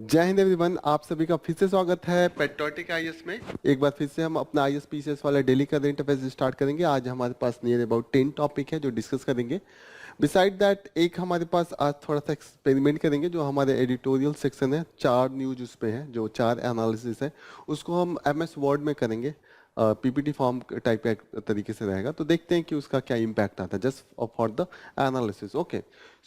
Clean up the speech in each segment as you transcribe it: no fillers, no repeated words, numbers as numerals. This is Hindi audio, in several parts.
जय हिंद एवरीवन, आप सभी का फिर से स्वागत है पेट्रोटिक आईएएस में। एक बार फिर से हम अपना आईएएस पीसीएस वाला डेली करंट अफेयर्स स्टार्ट करेंगे। आज हमारे पास नियर अबाउट 10 टॉपिक है जो डिस्कस करेंगे। बिसाइड दैट एक हमारे पास आज थोड़ा सा एक्सपेरिमेंट करेंगे। जो हमारे एडिटोरियल सेक्शन है, 4 न्यूज उस पे है, जो 4 एनालिसिस है, उसको हम एमएस वर्ड में करेंगे। पीपीटी फॉर्म टाइप का तरीके से रहेगा, तो देखते हैं कि उसका क्या इम्पैक्ट आता है just for the analysis. Okay,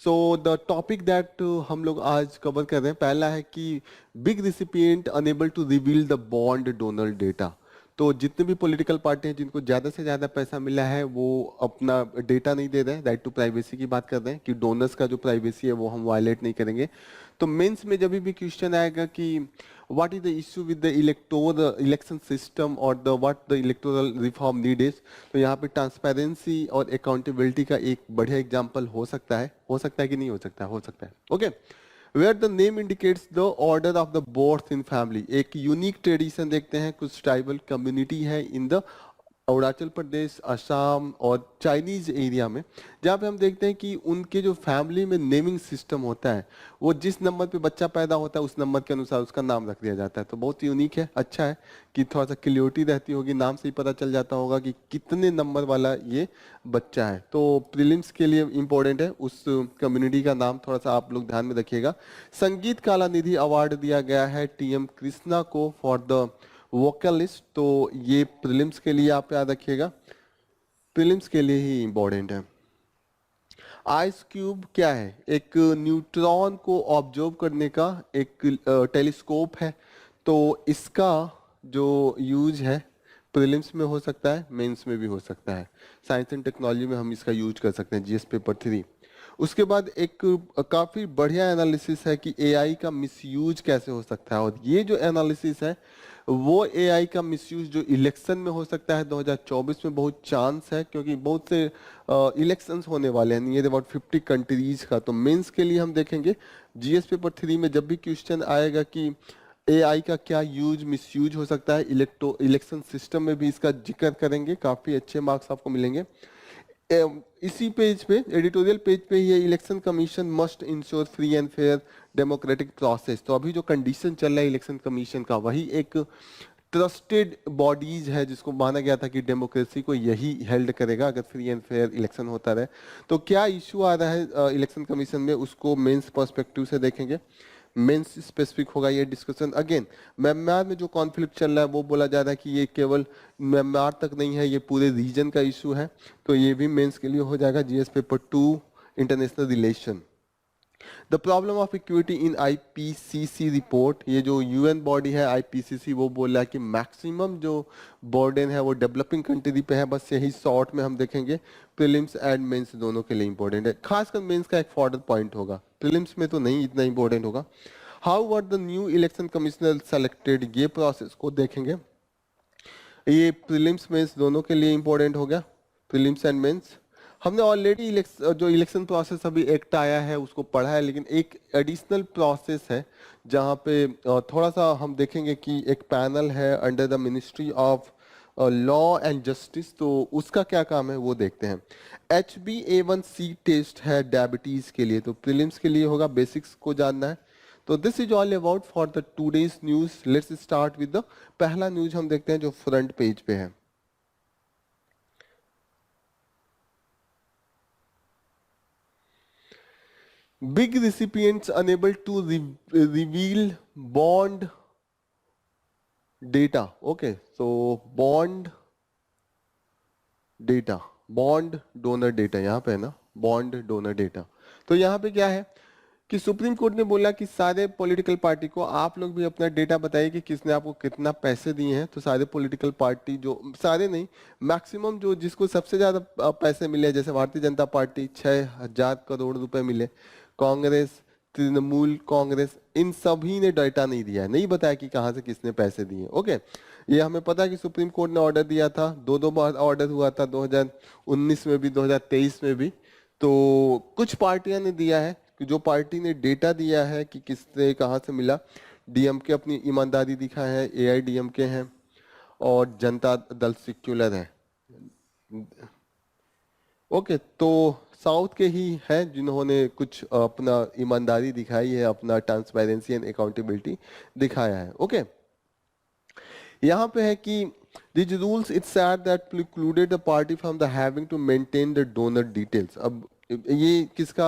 so the topic that हम लोग आज कवर कर रहे हैं, पहला है कि big recipient unable to reveal the bond donor data. तो जितने भी पॉलिटिकल पार्टी हैं जिनको ज़्यादा से ज़्यादा पैसा मिला है वो अपना डेटा नहीं दे रहे हैं। राइट टू प्राइवेसी की बात कर रहे हैं कि डोनर्स का जो प्राइवेसी है वो हम वायलेट नहीं करेंगे। तो मेंस में जब भी क्वेश्चन आएगा कि what is the issue with the election system और the what the electoral reform need is, तो यहाँ पे ट्रांसपेरेंसी और अकाउंटेबिलिटी का एक बढ़िया एग्जाम्पल हो सकता है कि नहीं हो सकता है, हो सकता है। Okay, where the name indicates the order of the birth in family. एक यूनिक ट्रेडिशन देखते हैं, कुछ ट्राइबल कम्युनिटी है इन द अरुणाचल प्रदेश, असम और चाइनीज एरिया में, जहाँ पे हम देखते हैं कि उनके जो फैमिली में नेमिंग सिस्टम होता है, वो जिस नंबर पे बच्चा पैदा होता है उस नंबर के अनुसार उसका नाम रख दिया जाता है। तो बहुत यूनिक है, अच्छा है कि थोड़ा सा क्लियरिटी रहती होगी, नाम से ही पता चल जाता होगा कि कितने नंबर वाला ये बच्चा है। तो प्रीलिम्स के लिए इंपॉर्टेंट है, उस कम्युनिटी का नाम थोड़ा सा आप लोग ध्यान में रखिएगा। संगीत कला निधि अवार्ड दिया गया है टीएम कृष्णा को फॉर द वोकलिस्ट। तो ये प्रीलिम्स के लिए आप याद रखिएगा, प्रीलिम्स के लिए ही इंपॉर्टेंट है। आइस क्यूब क्या है? एक न्यूट्रॉन को ऑब्जर्व करने का एक टेलीस्कोप है। तो इसका जो यूज है प्रीलिम्स में हो सकता है, मेंस में भी हो सकता है। साइंस एंड टेक्नोलॉजी में हम इसका यूज कर सकते हैं, जीएस पेपर 3। उसके बाद एक काफी बढ़िया एनालिसिस है कि एआई का मिसयूज कैसे हो सकता है। और ये जो एनालिसिस है वो एआई का मिसयूज जो इलेक्शन में हो सकता है 2024 में, बहुत चांस है क्योंकि बहुत से इलेक्शंस होने वाले हैं नियर अबाउट 50 कंट्रीज का। तो मेंस के लिए हम देखेंगे जीएस पेपर 3 में जब भी क्वेश्चन आएगा कि एआई का क्या यूज मिसयूज हो सकता है इलेक्शन सिस्टम में, भी इसका जिक्र करेंगे। काफी अच्छे मार्क्स आपको मिलेंगे। इसी पेज पे, एडिटोरियल पेज पे, ये election commission must ensure free and fair democratic process. तो अभी जो कंडीशन चल रहा है इलेक्शन कमीशन का, वही एक ट्रस्टेड बॉडीज है जिसको माना गया था कि डेमोक्रेसी को यही हेल्ड करेगा अगर फ्री एंड फेयर इलेक्शन होता रहे। तो क्या इशू आ रहा है इलेक्शन कमीशन में, उसको मेंस पर्सपेक्टिव से देखेंगे। मेंस स्पेसिफिक होगा ये डिस्कशन। अगेन म्यांमार में जो कॉन्फ्लिक्ट चल रहा है वो बोला जा रहा है कि ये केवल म्यांमार तक नहीं है, ये पूरे रीजन का इशू है। तो ये भी मेंस के लिए हो जाएगा, GS paper 2 international relation. The problem of equity in IPCC report, ये जो यूएन बॉडी है आईपीसीसी, वो बोल रहा है कि मैक्सिमम जो बर्डन है वो डेवलपिंग कंट्री पे है। बस यही शॉर्ट में हम देखेंगे। प्रीलिम्स एंड मेंस दोनों के लिए इंपॉर्टेंट है, खासकर मेंस का एक फॉर्डर पॉइंट होगा, प्रीलिम्स में तो नहीं इतना इंपॉर्टेंट होगा। How were the new election commissioner selected, ये प्रोसेस को देखेंगे। ये प्रीलिम्स मेंस दोनों के लिए इंपॉर्टेंट हो गया, प्रीलिम्स एंड मेंस। हमने ऑलरेडी जो इलेक्शन प्रोसेस अभी एक्ट आया है उसको पढ़ा है, लेकिन एक एडिशनल प्रोसेस है जहाँ पे थोड़ा सा हम देखेंगे कि एक पैनल है under the ministry of law and justice. तो उसका क्या काम है वो देखते हैं। HbA1c टेस्ट है डायबिटीज के लिए, तो प्रीलिम्स के लिए होगा, बेसिक्स को जानना है। तो this is all about for the today's news. Let's start with the पहला न्यूज हम देखते हैं जो फ्रंट पेज पे है। Big recipients unable to reveal bond data. Okay, so bond data, bond donor data यहाँ पे है ना, bond donor data। तो यहाँ पे क्या है कि सुप्रीम कोर्ट ने बोला कि सारे पॉलिटिकल पार्टी को आप लोग भी अपना डेटा बताइए कि किसने आपको कितना पैसे दिए हैं। तो सारे पॉलिटिकल पार्टी, जो सारे नहीं, मैक्सिमम जो जिसको सबसे ज्यादा पैसे मिले, जैसे भारतीय जनता पार्टी 6,000 करोड़ रुपए मिले, कांग्रेस, तृणमूल कांग्रेस, इन सभी ने डाटा नहीं दिया है, नहीं बताया कि कहाँ से किसने पैसे दिए। ओके, ये हमें पता है कि सुप्रीम कोर्ट ने ऑर्डर दिया था, दो बार ऑर्डर हुआ था, 2019 में भी 2023 में भी। तो कुछ पार्टियां ने दिया है कि जो पार्टी ने डेटा दिया है कि किससे कहाँ से मिला, डीएमके अपनी ईमानदारी दिखा है, एआईडीएमके हैं और जनता दल सेक्युलर है। ओके, तो साउथ के ही हैं जिन्होंने कुछ अपना ईमानदारी दिखाई है, अपना ट्रांसपेरेंसी एंड अकाउंटेबिलिटी दिखाया है। ओके, यहाँ पे है कि these rules it's sad that precluded the party from the having to maintain the donor details। अब ये किसका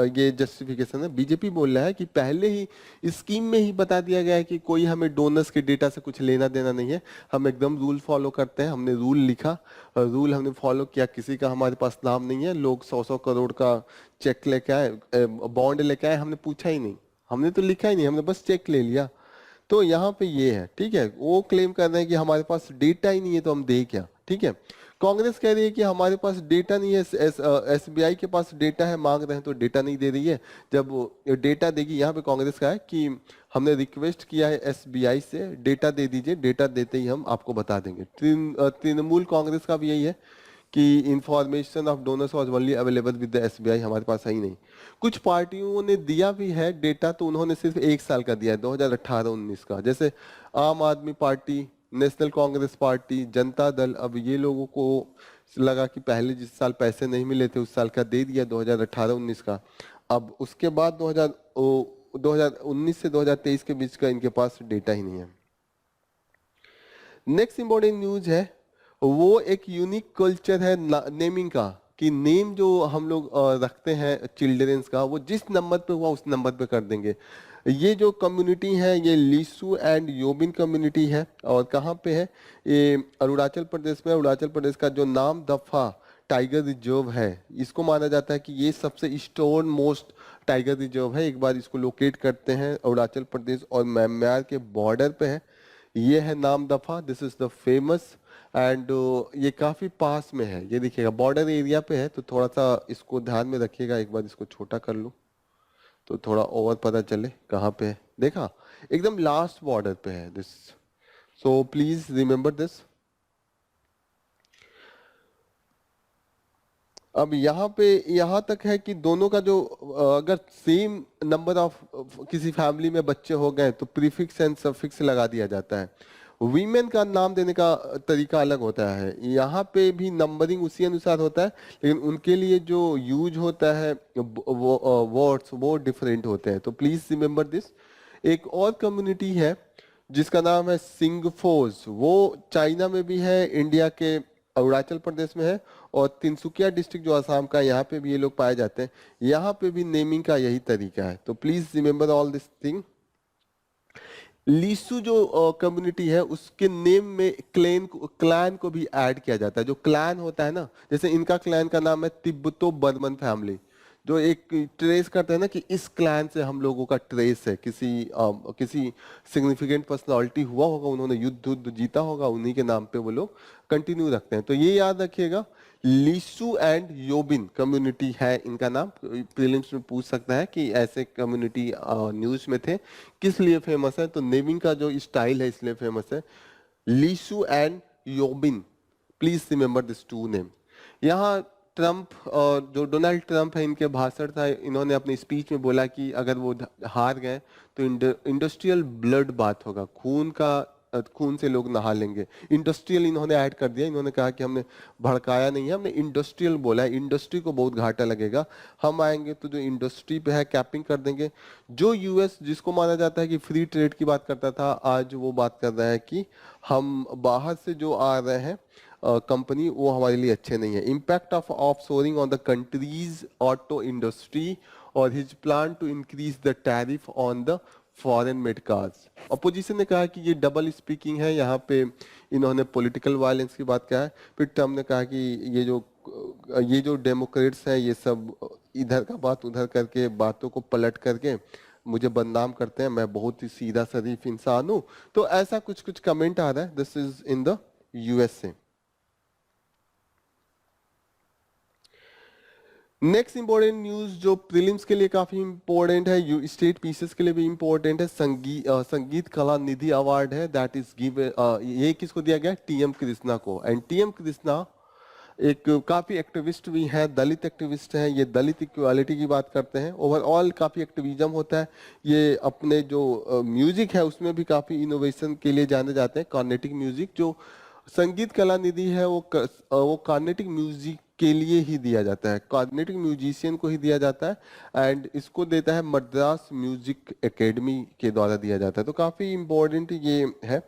ये जस्टिफिकेशन है? बीजेपी बोल रहा है कि पहले ही स्कीम में ही बता दिया गया है कि कोई हमें डोनर्स के डेटा से कुछ लेना देना नहीं है, हम एकदम रूल फॉलो करते हैं। हमने रूल लिखा, रूल हमने फॉलो किया, किसी का हमारे पास नाम नहीं है। लोग 100-100 करोड़ का चेक लेके आए, बॉन्ड लेके आए, हमने पूछा ही नहीं, हमने तो लिखा ही नहीं, हमने बस चेक ले लिया। तो यहाँ पे ये है, ठीक है। वो क्लेम कर रहे हैं कि हमारे पास डेटा ही नहीं है तो हम दे क्या, ठीक है। कांग्रेस कह रही है कि हमारे पास डेटा नहीं है, एसबीआई के पास डेटा है, मांग रहे हैं तो डेटा नहीं दे रही है। जब डेटा देगी, यहाँ पे कांग्रेस का है कि हमने रिक्वेस्ट किया है एसबीआई से, डेटा दे दीजिए, डेटा देते ही हम आपको बता देंगे। तृणमूल कांग्रेस का भी यही है कि information of donors was only available with the SBI, हमारे पास है ही नहीं। कुछ पार्टियों ने दिया भी है डेटा, तो उन्होंने सिर्फ 1 साल का दिया है, 2018-19 का। जैसे आम आदमी party, national Congress party, Janata Dal. अब ये लोगों को लगा कि पहले जिस साल पैसे नहीं मिले थे उस साल का दे दिया, 2018-19 का। अब उसके बाद 2019 से 2023 के बीच का इनके पास डेटा ही नहीं है। नेक्स्ट इंपॉर्टेंट न्यूज है, वो एक यूनिक कल्चर है नेमिंग का, कि नेम जो हम लोग रखते हैं चिल्ड्रंस का, वो जिस नंबर पे हुआ उस नंबर पे कर देंगे। ये जो कम्युनिटी है ये लिसु एंड योबिन कम्युनिटी है, और कहाँ पे है? ये अरुणाचल प्रदेश में। अरुणाचल प्रदेश का जो नाम दफा टाइगर रिजर्व है, इसको माना जाता है कि ये सबसे स्टोन मोस्ट टाइगर रिजर्व है। एक बार इसको लोकेट करते हैं, अरुणाचल प्रदेश और म्यांमार के बॉर्डर पे है। ये है नाम दफा, this is the famous and ये काफी पास में है। ये देखिएगा बॉर्डर एरिया पे है, तो थोड़ा सा इसको ध्यान में रखिएगा। एक बार इसको छोटा कर लूं तो थोड़ा ओवर पता चले कहाँ पे है। देखा, एकदम लास्ट बॉर्डर पे है this, so please remember this. अब यहाँ पे यहाँ तक है कि दोनों का जो अगर सेम नंबर ऑफ किसी फैमिली में बच्चे हो गए तो प्रीफिक्स एंड सफिक्स लगा दिया जाता है। वीमेन का नाम देने का तरीका अलग होता है, यहाँ पे भी नंबरिंग उसी अनुसार होता है, लेकिन उनके लिए जो यूज होता है वर्ड्स वो डिफरेंट होते हैं, तो प्लीज रिमेम्बर दिस। एक और कम्युनिटी है जिसका नाम है सिंगफोज, वो चाइना में भी है, इंडिया के अरुणाचल प्रदेश में है, और तिनसुकिया डिस्ट्रिक्ट जो असम का है, यहाँ पे भी ये लोग पाए जाते हैं। यहाँ पे भी नेमिंग का यही तरीका है, तो please remember all this thing. Lisu जो कम्युनिटी है उसके नेम में क्लैन को भी ऐड किया जाता है। जो क्लैन होता है ना, जैसे इनका क्लैन का नाम है तिब्बतो बर्मन फैमिली, जो एक ट्रेस करते हैं ना कि इस क्लैन से हम लोगों का ट्रेस है, किसी सिग्निफिकेंट पर्सनालिटी हुआ होगा, उन्होंने युद्ध जीता होगा, उन्हीं के नाम पे वो लोग कंटिन्यू रखते हैं। तो ये याद रखिएगा, लीसु एंड योबिन कम्युनिटी है इनका नाम। प्रीलिम्स में पूछ सकता है कि ऐसे कम्युनिटी न्यूज में थे, किस लिए फेमस है? तो नेमिंग का जो स्टाइल है इसलिए फेमस है, Lisu and Yobin. Please remember this two name. यहाँ ट्रंप और जो डोनाल्ड ट्रंप है, इनके भाषण था, इन्होंने अपनी स्पीच में बोला कि अगर वो हार गए तो इंडस्ट्रियल ब्लड बात होगा, खून से लोग नहा लेंगे। इंडस्ट्रियल इन्होंने ऐड कर दिया, इन्होंने कहा कि हमने भड़काया नहीं है, हमने इंडस्ट्रियल बोला है, इंडस्ट्री को बहुत घाटा लगेगा, हम आएंगे तो जो इंडस्ट्री पे है कैपिंग कर देंगे। जो यूएस जिसको माना जाता है कि फ्री ट्रेड की बात करता था, आज वो बात कर रहा है कि हम बाहर से जो आ रहे हैं कंपनी, वो हमारे लिए अच्छे नहीं है। Impact of offshoring on the countries auto industry और his plan to increase the tariff on the foreign made cars. Opposition ने कहा कि ये डबल स्पीकिंग है, यहाँ पे इन्होंने पॉलिटिकल वायलेंस की बात कहा है। फिर ट्रम्प ने कहा कि ये जो डेमोक्रेट्स हैं, ये सब इधर का बात उधर करके, बातों को पलट करके मुझे बदनाम करते हैं, मैं बहुत ही सीधा शरीफ इंसान हूँ। तो ऐसा कुछ कुछ कमेंट आ रहा है, this is in the USA. Next important news जो प्रीलिम्स के लिए काफी इंपॉर्टेंट है, स्टेट पीसेस के लिए भी इंपॉर्टेंट है, संगीत कला निधि अवार्ड है, दैट इज ये किसको दिया गया? टीएम कृष्णा को। एंड टीएम कृष्णा एक काफी एक्टिविस्ट भी हैं, दलित एक्टिविस्ट हैं, ये दलित इक्वालिटी की बात करते हैं, ओवरऑल काफी एक्टिविज्म होता है। ये अपने जो म्यूजिक है उसमें भी काफी इनोवेशन के लिए जाने जाते हैं, कार्नेटिक म्यूजिक। जो संगीत कला निधि है वो कार्नेटिक म्यूजिक के लिए ही दिया जाता है, कार्नेटिक म्यूजिशियन को ही दिया जाता है, एंड इसको देता है मद्रास म्यूजिक एकेडमी के द्वारा दिया जाता है। तो काफी इम्पोर्टेंट ये है।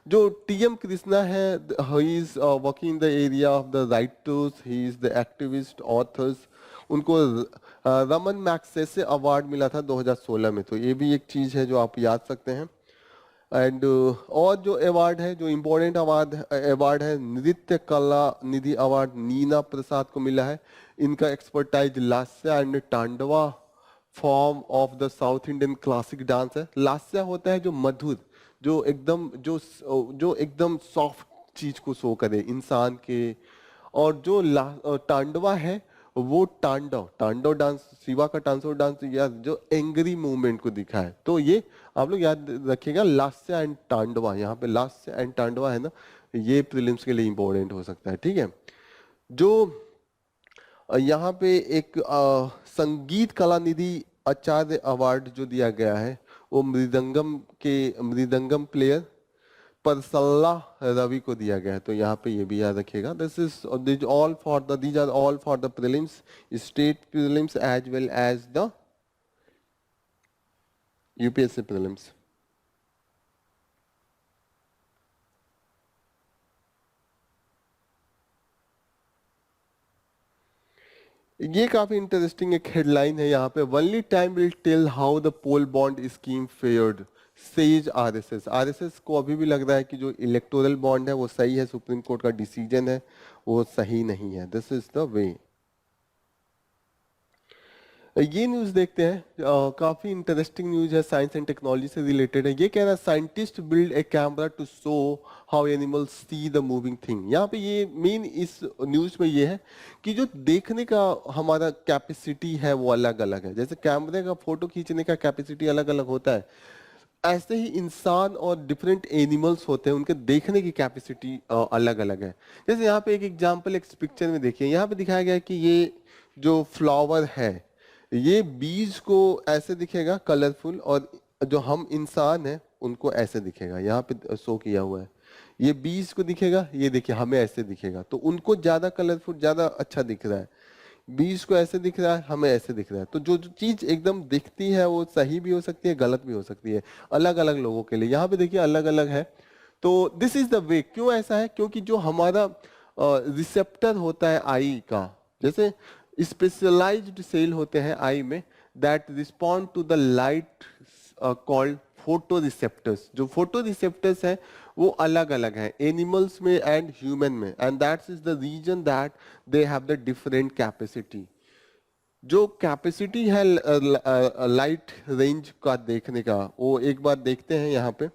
जो टीएम कृष्णा है, he is working in the area of the writers, he is the activist authors. उनको रमन मैग्सेसे अवार्ड मिला था 2016 में, तो ये भी एक चीज है जो आप याद सकते हैं। एंड और जो अवार्ड है, जो इम्पोर्टेंट अवार्ड अवार्ड है, नृत्य कला निधि अवार्ड नीना प्रसाद को मिला है। इनका expertise lasya and tandava form of the South Indian classic dance है। लास्या होता है जो मधुर, जो एकदम सॉफ्ट चीज को शो करे इंसान के। और जो टांडवा है वो तांडव तांडव डांस, शिवा का टांसो डांस, या जो एंग्री मूवमेंट को दिखाए। तो ये आप लोग याद रखिएगा, लास्या एंड तांडवा, यहाँ पे लास्या एंड तांडवा है ना, ये प्रीलिम्स के लिए इंपॉर्टेंट हो सकता है। ठीक है, जो यहाँ पे एक संगीत कला निधि आचार्य अवार्ड जो दिया गया है, वो मृदंगम प्लेयर परसल्ला रवि को दिया गया है। तो यहाँ पे ये भी याद रखिएगा। These are all for the prelims, state prelims as well as the UPSC prelims. ये काफी इंटरेस्टिंग एक हेडलाइन है यहाँ पे, only time will tell how the poll bond scheme fared says RSS. RSS को अभी भी लग रहा है कि जो इलेक्टोरल बॉन्ड है वो सही है, सुप्रीम कोर्ट का डिसीजन है वो सही नहीं है। This is the way. ये न्यूज देखते हैं, काफी इंटरेस्टिंग न्यूज है, साइंस एंड टेक्नोलॉजी से रिलेटेड है। ये कह रहा है scientist build a camera to show how animals see the moving thing. यहाँ पे ये मेन इस न्यूज में ये है कि जो देखने का हमारा कैपेसिटी है वो अलग अलग है। जैसे कैमरे का फोटो खींचने का कैपेसिटी अलग अलग होता है, ऐसे ही इंसान और डिफरेंट एनिमल्स होते हैं, उनके देखने की कैपेसिटी अलग अलग है। जैसे यहाँ पे एक एग्जांपल एक पिक्चर में देखिए, यहाँ पे दिखाया गया है कि ये जो फ्लावर है, ये बीज को ऐसे दिखेगा कलरफुल, और जो हम इंसान हैं उनको ऐसे दिखेगा। यहाँ पे शो किया हुआ है, ये बीज को दिखेगा, ये देखिए हमें ऐसे दिखेगा। तो उनको ज्यादा कलरफुल, ज्यादा अच्छा दिख रहा है, बीज को ऐसे दिख रहा है, हमें ऐसे दिख रहा है। तो जो जो चीज एकदम दिखती है वो सही भी हो सकती है, गलत भी हो सकती है, अलग अलग लोगों के लिए। यहाँ पे देखिए अलग अलग है। तो दिस इज द वे। क्यों ऐसा है? क्योंकि जो हमारा रिसेप्टर होता है आई का, जैसे स्पेशलाइज्ड सेल होते हैं आई में, that respond to the light called photo receptors. जो फोटो रिसेप्टर्स है वो अलग अलग है एनिमल्स में एंड ह्यूमन में, and that's is the reason that they have the different capacity. जो कैपेसिटी है लाइट रेंज का देखने का, वो एक बार देखते हैं यहाँ पे।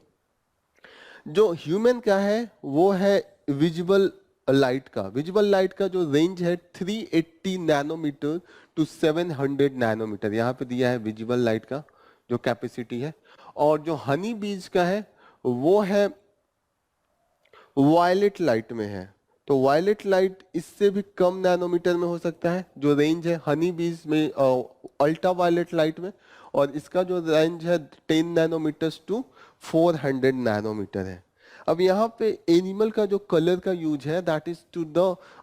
जो ह्यूमन का है वो है विजिबल लाइट का। विजिबल लाइट का जो रेंज है 380 नैनोमीटर टू 700 नैनोमीटर, यहाँ पे दिया है विजिबल लाइट का जो कैपेसिटी है। और जो हनी बीज का है वो है वायलेट लाइट में है। तो वायलेट लाइट इससे भी कम नैनोमीटर में हो सकता है जो रेंज है हनी बीज में, अल्ट्रा वायलेट लाइट में। और इसका जो रेंज है 10 नैनोमीटर टू 400 नैनोमीटर है। अब यहाँ पे एनिमल का जो कलर का यूज है दैट इज टू द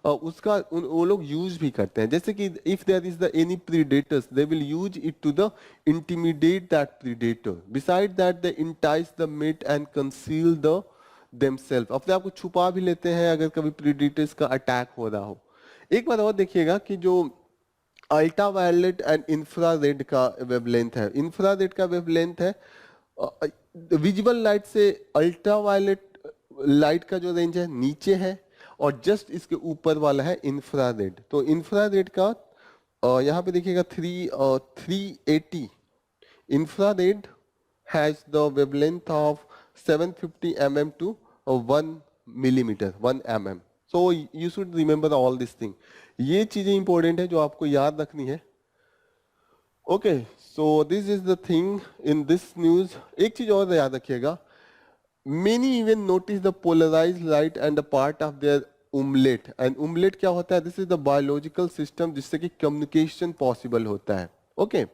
उसका वो लोग यूज भी करते हैं। जैसे कि if there is the any predators they will use it to the intimidate that predator, beside that they entice the mate and conceal the themself. अपने आप को छुपा भी लेते हैं अगर कभी प्रीडेटर्स का अटैक हो रहा हो। एक बार और देखिएगा कि जो अल्ट्रा वायलेट एंड इंफ्रारेड का वेवलेंथ है, इंफ्रारेड का वेवलेंथ है विजिबल लाइट से अल्ट्रा वायलेट लाइट का जो रेंज है नीचे है, और जस्ट इसके ऊपर वाला है इंफ्रारेड। तो इंफ्रारेड का यहाँ पे देखिएगा 380 infrared has the wavelength of 750 mm to 1 millimeter 1 mm. So you should remember all this thing. ये चीजें इंपॉर्टेंट है जो आपको याद रखनी है। Okay, so this is the thing in this news. एक चीज और याद रखिएगा, many even notice the polarized light and a part of their omelette. And omelette क्या होता है? This is the biological system जिससे कि communication possible होता है। ओके,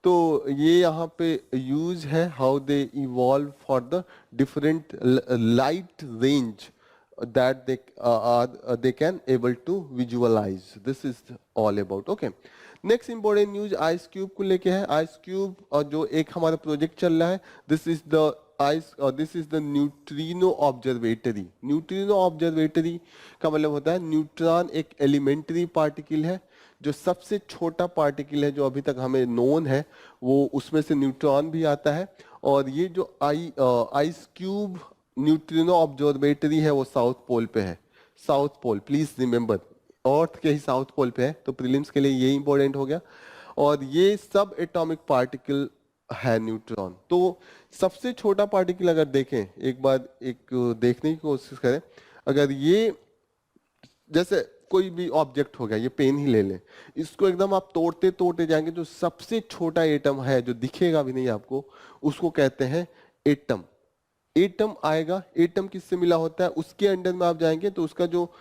तो ये यहाँ पे यूज है how they evolve for the different light range that they can able to visualize. This is all about. Okay. Next important news ice cube को लेके है. आइस क्यूब और जो एक हमारा प्रोजेक्ट चल रहा है, this is the neutrino observatory. Neutrino observatory का मतलब होता है न्यूट्रॉन एक एलिमेंट्री पार्टिकल है, जो सबसे छोटा पार्टिकल है जो अभी तक हमें नोन है, वो उसमें से न्यूट्रॉन भी आता है. और ये जो आइस क्यूब न्यूट्रिनो ऑब्जर्वेटरी है वो साउथ पोल पे है. साउथ पोल, प्लीज रिमेंबर, अर्थ के ही साउथ पोल पे है, तो प्रीलिम्स के लिए ये इंपॉर्टेंट हो गया. और ये सब एटॉमिक पार्टिकल है न्यूट्रॉन. तो सबसे छोटा पार्टिकल अगर देखें, एक बार एक देखने की कोशिश करें, अगर ये जैसे कोई भी ऑब्जेक्ट हो गया, ये पेन ही ले लें, इसको एकदम आप तोड़ते तोड़ते जाएंगे, जो सबसे छोटा एटम है जो दिखेगा भी नहीं आपको, उसको कहते हैं एटम. एटम आएगा. एटम किससे मिला होता है, उसके अंडर में आप जाएंगे तो उसका जो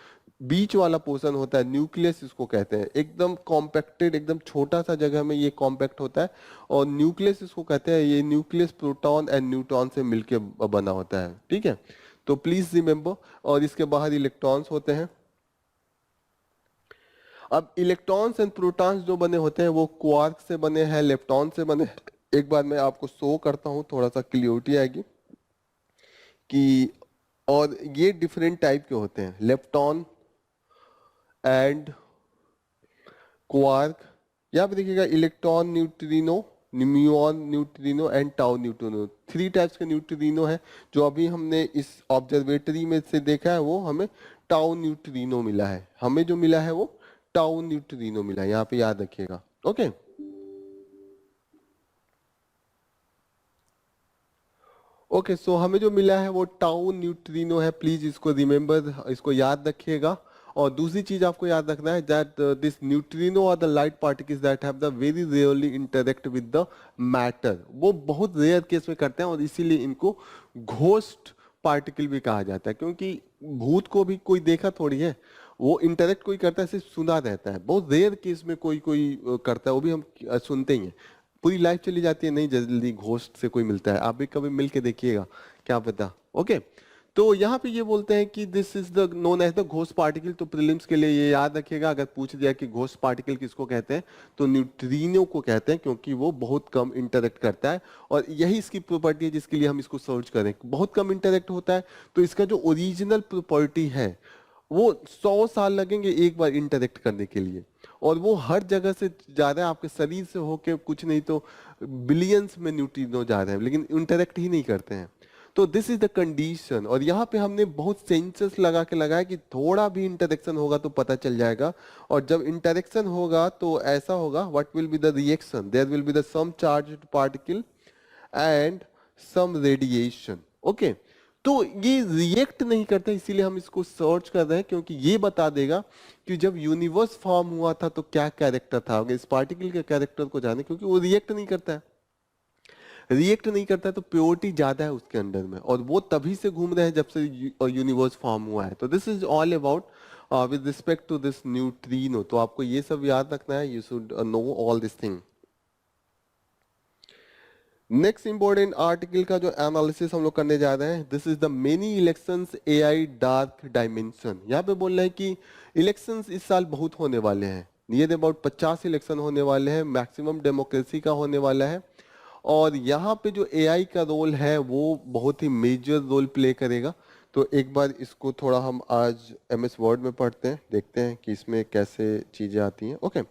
बीच वाला पोर्शन होता है, न्यूक्लियस इसको कहते हैं. एकदम कॉम्पैक्टेड, एकदम छोटा सा जगह में ये कॉम्पैक्ट होता है, और न्यूक्लियस इसको कहते हैं. ये न्यूक्लियस प्रोटॉन एंड न्यूट्रॉन से मिलके बना होता है. ठीक है, तो प्लीज रिमेंबर. और इसके बाहर इलेक्ट्रॉन्स होते हैं. अब इलेक्ट्रॉन्स एंड प्रोटॉन्स जो बने होते हैं वो क्वार्क से बने हैं, लेप्टॉन से बने. एक बार मैं आपको शो करता हूं, थोड़ा सा क्लियरिटी आएगी कि, और ये डिफरेंट टाइप के होते हैं, लेप्टॉन एंड क्वार्क. यहाँ पे देखिएगा electron neutrino, muon neutrino and tau neutrino. 3 types के न्यूट्रिनो है. जो अभी हमने इस ऑब्जर्वेटरी में से देखा है वो हमें टाउ न्यूट्रिनो मिला है. हमें जो मिला है वो टाउ न्यूट्रिनो मिला है. यहाँ पे याद रखिएगा. ओके. ओके, सो हमें जो मिला है वो टाउ न्यूट्रिनो है. प्लीज इसको रिमेंबर, इसको याद रखिएगा. और दूसरी चीज आपको याद रखना है that this neutrino are the light particles that have the very rarely interact with the matter. वो बहुत रेयर केस में करते हैं, और इसीलिए इनको घोस्ट पार्टिकल भी कहा जाता है. क्योंकि भूत को भी कोई देखा थोड़ी है, वो इंटरेक्ट कोई करता है, सिर्फ सुना रहता है. बहुत रेयर केस में कोई करता है, वो भी हम सुनते ही हैं. पूरी लाइफ चली जाती है, नहीं जल्दी घोस्ट से कोई मिलता है. आप भी कभी मिल के देखिएगा, क्या पता. ओके. तो यहाँ पे ये बोलते हैं कि this is the known as the ghost particle. तो प्रीलिम्स के लिए ये याद रखिएगा, अगर पूछ दिया कि घोस्ट पार्टिकल किसको कहते हैं, तो न्यूट्रिनो को कहते हैं, क्योंकि वो बहुत कम इंटरेक्ट करता है. और यही इसकी प्रॉपर्टी है जिसके लिए हम इसको सर्च करें. बहुत कम इंटरेक्ट होता है, तो इसका जो ओरिजिनल प्रॉपर्टी है वो 100 साल लगेंगे एक बार इंटरेक्ट करने के लिए. और वो हर जगह से जा रहा है, आपके शरीर से होके कुछ नहीं तो बिलियंस में न्यूट्रिनो जा रहे हैं, लेकिन इंटरेक्ट ही नहीं करते हैं. तो दिस इज द कंडीशन. और यहाँ पे हमने बहुत सेंसर्स लगा के लगाया कि थोड़ा भी इंटरेक्शन होगा तो पता चल जाएगा. और जब इंटरेक्शन होगा तो ऐसा होगा, what will be the reaction, there will be the some charged particle and some radiation. Okay. तो ये रिएक्ट नहीं करता, इसीलिए हम इसको सर्च कर रहे हैं, क्योंकि ये बता देगा कि जब यूनिवर्स फॉर्म हुआ था तो क्या कैरेक्टर था. अगर इस पार्टिकल के कैरेक्टर को जाने, क्योंकि वो रिएक्ट नहीं करता है, रिएक्ट नहीं करता है तो प्योरिटी ज्यादा है उसके अंदर में, और वो तभी से घूम रहे हैं जब से यूनिवर्स फॉर्म हुआ है. तो this is all about with respect to this neutrino. तो आपको ये सब याद रखना है. You should know all this thing. Next important article का जो एनालिसिस हम लोग करने जा रहे हैं, this is the many elections AI dark dimension. यहाँ पे बोल रहे हैं कि इलेक्शंस इस साल बहुत होने वाले हैं. नियर अबाउट 50 इलेक्शन होने वाले हैं. मैक्सिमम डेमोक्रेसी का होने वाला है. और यहाँ पे जो एआई का रोल है वो बहुत ही मेजर रोल प्ले करेगा. तो एक बार इसको थोड़ा हम आज एमएस वर्ड में पढ़ते हैं, देखते हैं कि इसमें कैसे चीजें आती हैं. ओके.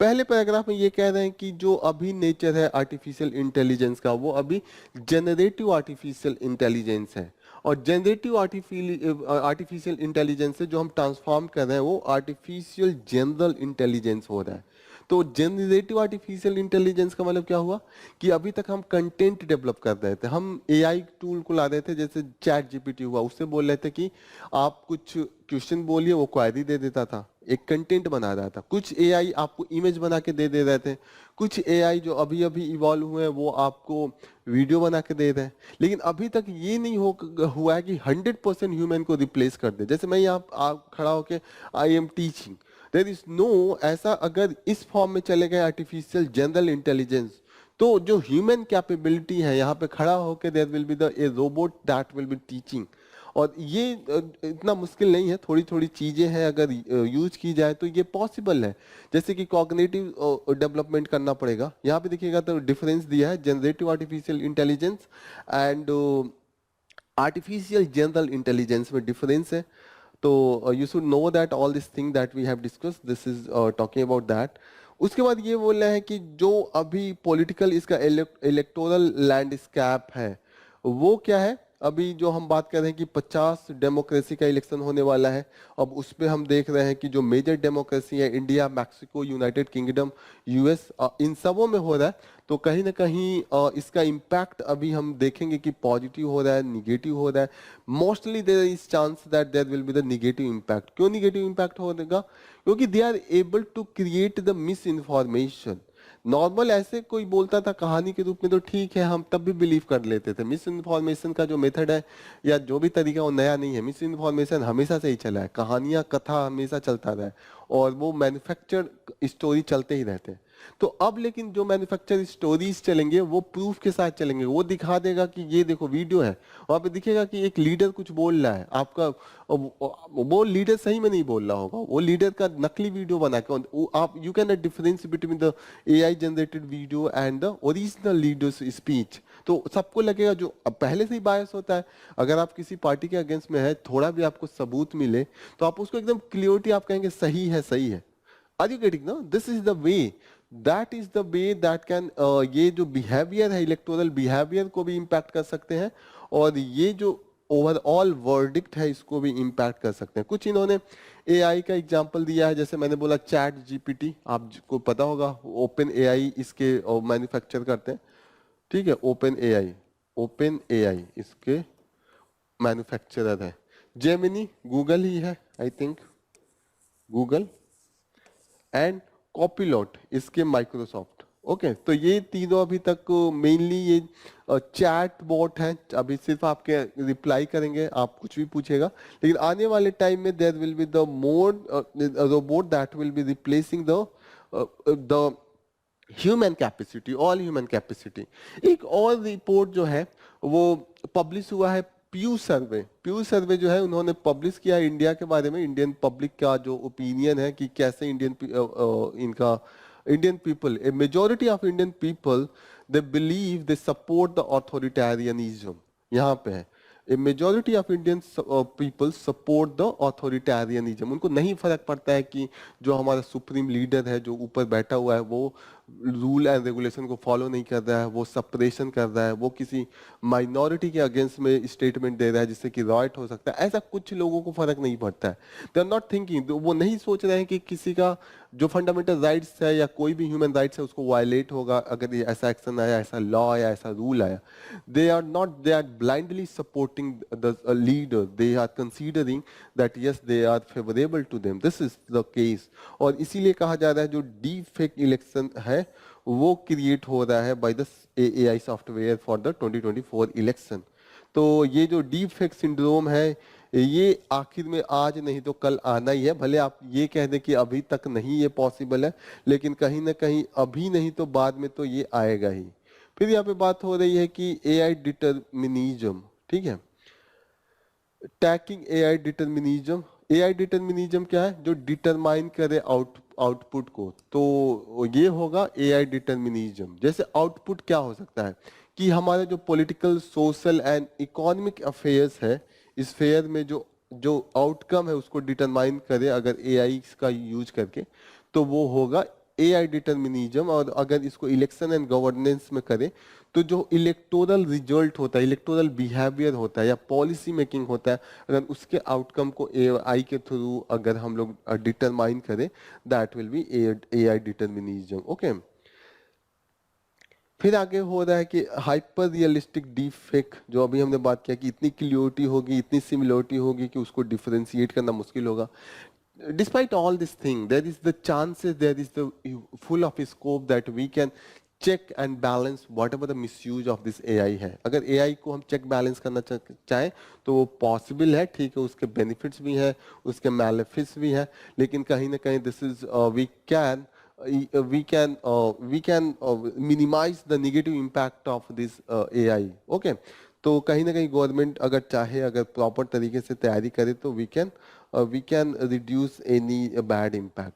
पहले पैराग्राफ में ये कह रहे हैं कि जो अभी नेचर है आर्टिफिशियल इंटेलिजेंस का, वो अभी जनरेटिव आर्टिफिशियल इंटेलिजेंस है. और जनरेटिव आर्टिफिशियल इंटेलिजेंस से जो हम ट्रांसफॉर्म कर रहे हैं वो आर्टिफिशियल जनरल इंटेलिजेंस हो रहा है. तो जनरेटिव आर्टिफिशियल इंटेलिजेंस का मतलब क्या हुआ कि अभी तक हम कंटेंट डेवलप कर रहे थे, हम एआई टूल को ला रहे थे, जैसे चैट जीपीटी हुआ, उससे बोल रहे थे कि आप कुछ क्वेश्चन बोलिए, वो क्वेरी दे देता था, एक कंटेंट बना रहा था. कुछ एआई आपको इमेज बना के दे रहे थे. कुछ एआई जो अभी अभी इवॉल्व हुए हैं वो आपको वीडियो बना के दे रहे हैं. लेकिन अभी तक ये नहीं हुआ है कि 100% ह्यूमन को रिप्लेस कर दे. जैसे मैं यहाँ खड़ा होके I am teaching, there is no ऐसा. अगर इस फॉर्म में चले गए आर्टिफिशियल जनरल इंटेलिजेंस, तो जो ह्यूमन कैपेबिलिटी है यहाँ पे खड़ा होकर, there will be the a robot that will be teaching. और ये इतना मुश्किल नहीं है, थोड़ी थोड़ी चीजें हैं, अगर यूज की जाए तो ये पॉसिबल है। जैसे कि कॉग्निटिव डेवलपमेंट करना पड़ेगा। यहाँ पे देखिएगा तो डिफरेंस दिया है, generative artificial intelligence and artificial general intelligence में डिफरेंस है। तो you should know that all this thing that we have discuss, this is talking about that. उसके बाद ये बोल रहे हैं कि जो अभी पॉलिटिकल इसका इलेक्टोरल लैंडस्केप है वो क्या है। अभी जो हम बात कर रहे हैं कि 50 डेमोक्रेसी का इलेक्शन होने वाला है। अब उस पे हम देख रहे हैं कि जो मेजर डेमोक्रेसी है, India, Mexico, United Kingdom, US, इन सबों में हो रहा है। तो कहीं ना कहीं इसका इम्पैक्ट अभी हम देखेंगे कि पॉजिटिव हो रहा है, निगेटिव हो रहा है। Mostly there is chance that there will be the negative impact. क्यों निगेटिव इम्पैक्ट होगा? क्योंकि they are able to create the mis information. Normal ऐसे कोई बोलता था कहानी के रूप में तो ठीक है, हम तब भी बिलीव कर लेते थे। मिस इन्फॉर्मेशन का जो मेथड है या जो भी तरीका, वो नया नहीं है। मिस इन्फॉर्मेशन हमेशा से ही चला है, कहानियां, कथा हमेशा चलता रहा है, और वो मैन्युफैक्चर्ड स्टोरी चलते ही रहते हैं। तो अब लेकिन जो मैन्युफैक्चर स्टोरीज चलेंगे वो प्रूफ के साथ चलेंगे। वो दिखा देगा कि ये देखो वीडियो है, वहां पे दिखेगा कि एक लीडर कुछ बोल रहा है आपका, वो लीडर सही में नहीं बोल रहा होगा, वो लीडर का नकली वीडियो बना के आप, you can difference between the AI generated video and the original leaders speech. तो सबको लगेगा, जो अब पहले से ही बायस होता है, अगर आप किसी पार्टी के अगेंस्ट में है, थोड़ा भी आपको सबूत मिले तो आप उसको एकदम क्लियरिटी आप कहेंगे सही है, सही है। Are you getting? No, this is the way, that is the way that can, ये जो बिहेवियर है, इलेक्टोरल बिहेवियर को भी इम्पैक्ट कर सकते हैं, और ये जो ओवरऑल वर्डिक्ट है इसको भी इम्पैक्ट कर सकते हैं। कुछ इन्होंने एआई का एग्जांपल दिया है, जैसे मैंने बोला चैट जीपीटी, आपको पता होगा, ओपन एआई इसके मैन्युफैक्चर करते हैं, ठीक है। ओपन एआई इसके मैन्युफैक्चरर है। जेमिनी गूगल ही है, आई थिंक, गूगल, एंड कॉपिलॉट इसके माइक्रोसॉफ्ट। ओके, तो ये तीनों अभी तक मेनली ये चैट बॉट है, अभी सिर्फ आपके रिप्लाई करेंगे, आप कुछ भी पूछेगा। लेकिन आने वाले टाइम में there will be the more robot that will be replacing the human capacity, all human capacity. एक और रिपोर्ट जो है वो पब्लिश हुआ है, प्यू सर्वे जो है उन्होंने पब्लिश किया है इंडिया के बारे में। इंडियन पब्लिक का जो ओपिनियन है कि कैसे Indian people, a majority of Indian people, they believe, they support the authoritarianism. यहाँ पे है, a majority of Indian people support the authoritarianism. उनको नहीं फर्क पड़ता है कि जो हमारा सुप्रीम लीडर है, जो ऊपर बैठा हुआ है, वो रूल एंड रेगुलेशन को फॉलो नहीं कर रहा है, वो सप्रेशन कर रहा है, वो किसी माइनॉरिटी के अगेंस्ट में स्टेटमेंट दे रहा है जिससे कि रॉयट हो सकता है। ऐसा कुछ लोगों को फर्क नहीं पड़ता है। दे आर नॉट थिंकिंग, वो नहीं सोच रहे हैं कि किसी का जो फंडामेंटल राइट्स है या कोई भी ह्यूमन राइट्स है उसको वायलेट होगा अगर ये ऐसा एक्शन आया, ऐसा लॉ आया, ऐसा रूल आया। They are blindly supporting the leader, they are considering that yes they are favourable to them, this is the case. और इसीलिए कहा जा रहा है जो डीप फेक इलेक्शन है वो क्रिएट हो रहा है by the AI software for the 2024 election. तो ये जो डीप फेक सिंड्रोम है, ये आखिर में आज नहीं तो कल आना ही है। भले आप ये कह दें कि अभी तक नहीं ये पॉसिबल है, लेकिन कहीं ना कहीं अभी नहीं तो बाद में तो ये आएगा ही। फिर यहाँ पे बात हो रही है कि एआई डिटर्मिनिज्म, ठीक है, tacking AI determinism. AI determinism क्या है? जो डिटरमाइन करे आउटपुट को, तो ये होगा एआई डिटर्मिनिज्म। जैसे आउटपुट क्या हो सकता है कि हमारे जो political, social and economic affairs है, इस फेयर में जो जो आउटकम है उसको डिटरमाइन करे अगर एआई का यूज करके, तो वो होगा एआई डिटर्मिनिज्म। और अगर इसको इलेक्शन एंड गवर्नेंस में करे तो जो इलेक्टोरल रिजल्ट होता है, इलेक्टोरल बिहेवियर होता है या पॉलिसी मेकिंग होता है, अगर उसके आउटकम को एआई के थ्रू अगर हम लोग डिटरमाइन करें, that will be AI determinism. Okay, फिर आगे हो रहा है कि हाइपर रियलिस्टिक डीप फेक, जो अभी हमने बात किया कि इतनी क्लियरिटी होगी, इतनी सिमिलरिटी होगी कि उसको डिफरेंशिएट करना मुश्किल होगा। Despite all this thing, there is the chances, there is the full of scope that we can check and balance whatever the misuse of this AI है। अगर AI को हम चेक बैलेंस करना चाहें तो वो पॉसिबल है, ठीक है, उसके बेनिफिट्स भी हैं, उसके मैलेफिस भी हैं, लेकिन कहीं ना कहीं this is we can minimize the negative impact of this AI। okay, तो कहीं ना कहीं गवर्नमेंट अगर चाहे, अगर प्रॉपर तरीके से तैयारी करे तो we can reduce any bad impact.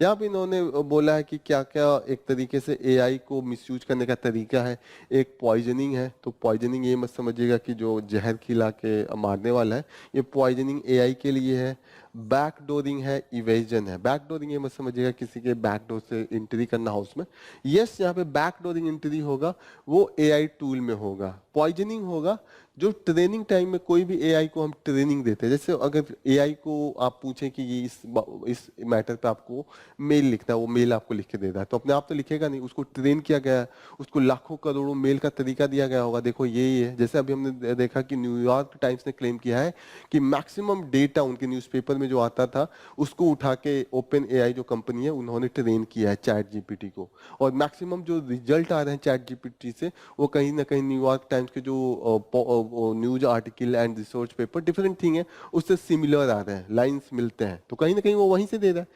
यहाँ पे इन्होंने बोला है कि क्या क्या एक तरीके से एआई को मिसयूज करने का तरीका है। एक पॉइजनिंग है, तो पॉइजनिंग ये मत समझिएगा कि जो जहर खिला के मारने वाला है, ये पॉइजनिंग एआई के लिए है। बैकडोरिंग है, इवेजन है। बैकडोरिंग ये मत समझिएगा किसी के बैकडोर से एंट्री करना हाउस में। यस, यहाँ पे बैकडोरिंग एंट्री होगा, वो एआई टूल में होगा। पॉइजनिंग होगा जो ट्रेनिंग टाइम में कोई भी एआई को हम ट्रेनिंग देते हैं। जैसे अगर एआई को आप पूछें कि ये इस मैटर पे आपको मेल लिखना है, वो मेल आपको लिख के दे रहा है, तो अपने आप तो लिखेगा नहीं, उसको ट्रेन किया गया है, उसको लाखों करोड़ों मेल का तरीका दिया गया होगा, देखो ये है। जैसे अभी हमने देखा कि न्यूयॉर्क टाइम्स ने क्लेम किया है कि मैक्सिमम डेटा उनके न्यूज़पेपर में जो आता था उसको उठा के ओपन एआई जो कंपनी है उन्होंने ट्रेन किया है चैट जीपीटी को, और मैक्सिमम जो रिजल्ट आ रहे हैं चैट जीपीटी से वो कहीं ना कहीं न्यूयॉर्क टाइम्स के जो news article and research paper different thing है उससे सिमिलर आ रहे हैं, लाइंस मिलते हैं, तो कहीं ना कहीं वो वहीं से दे रहा है।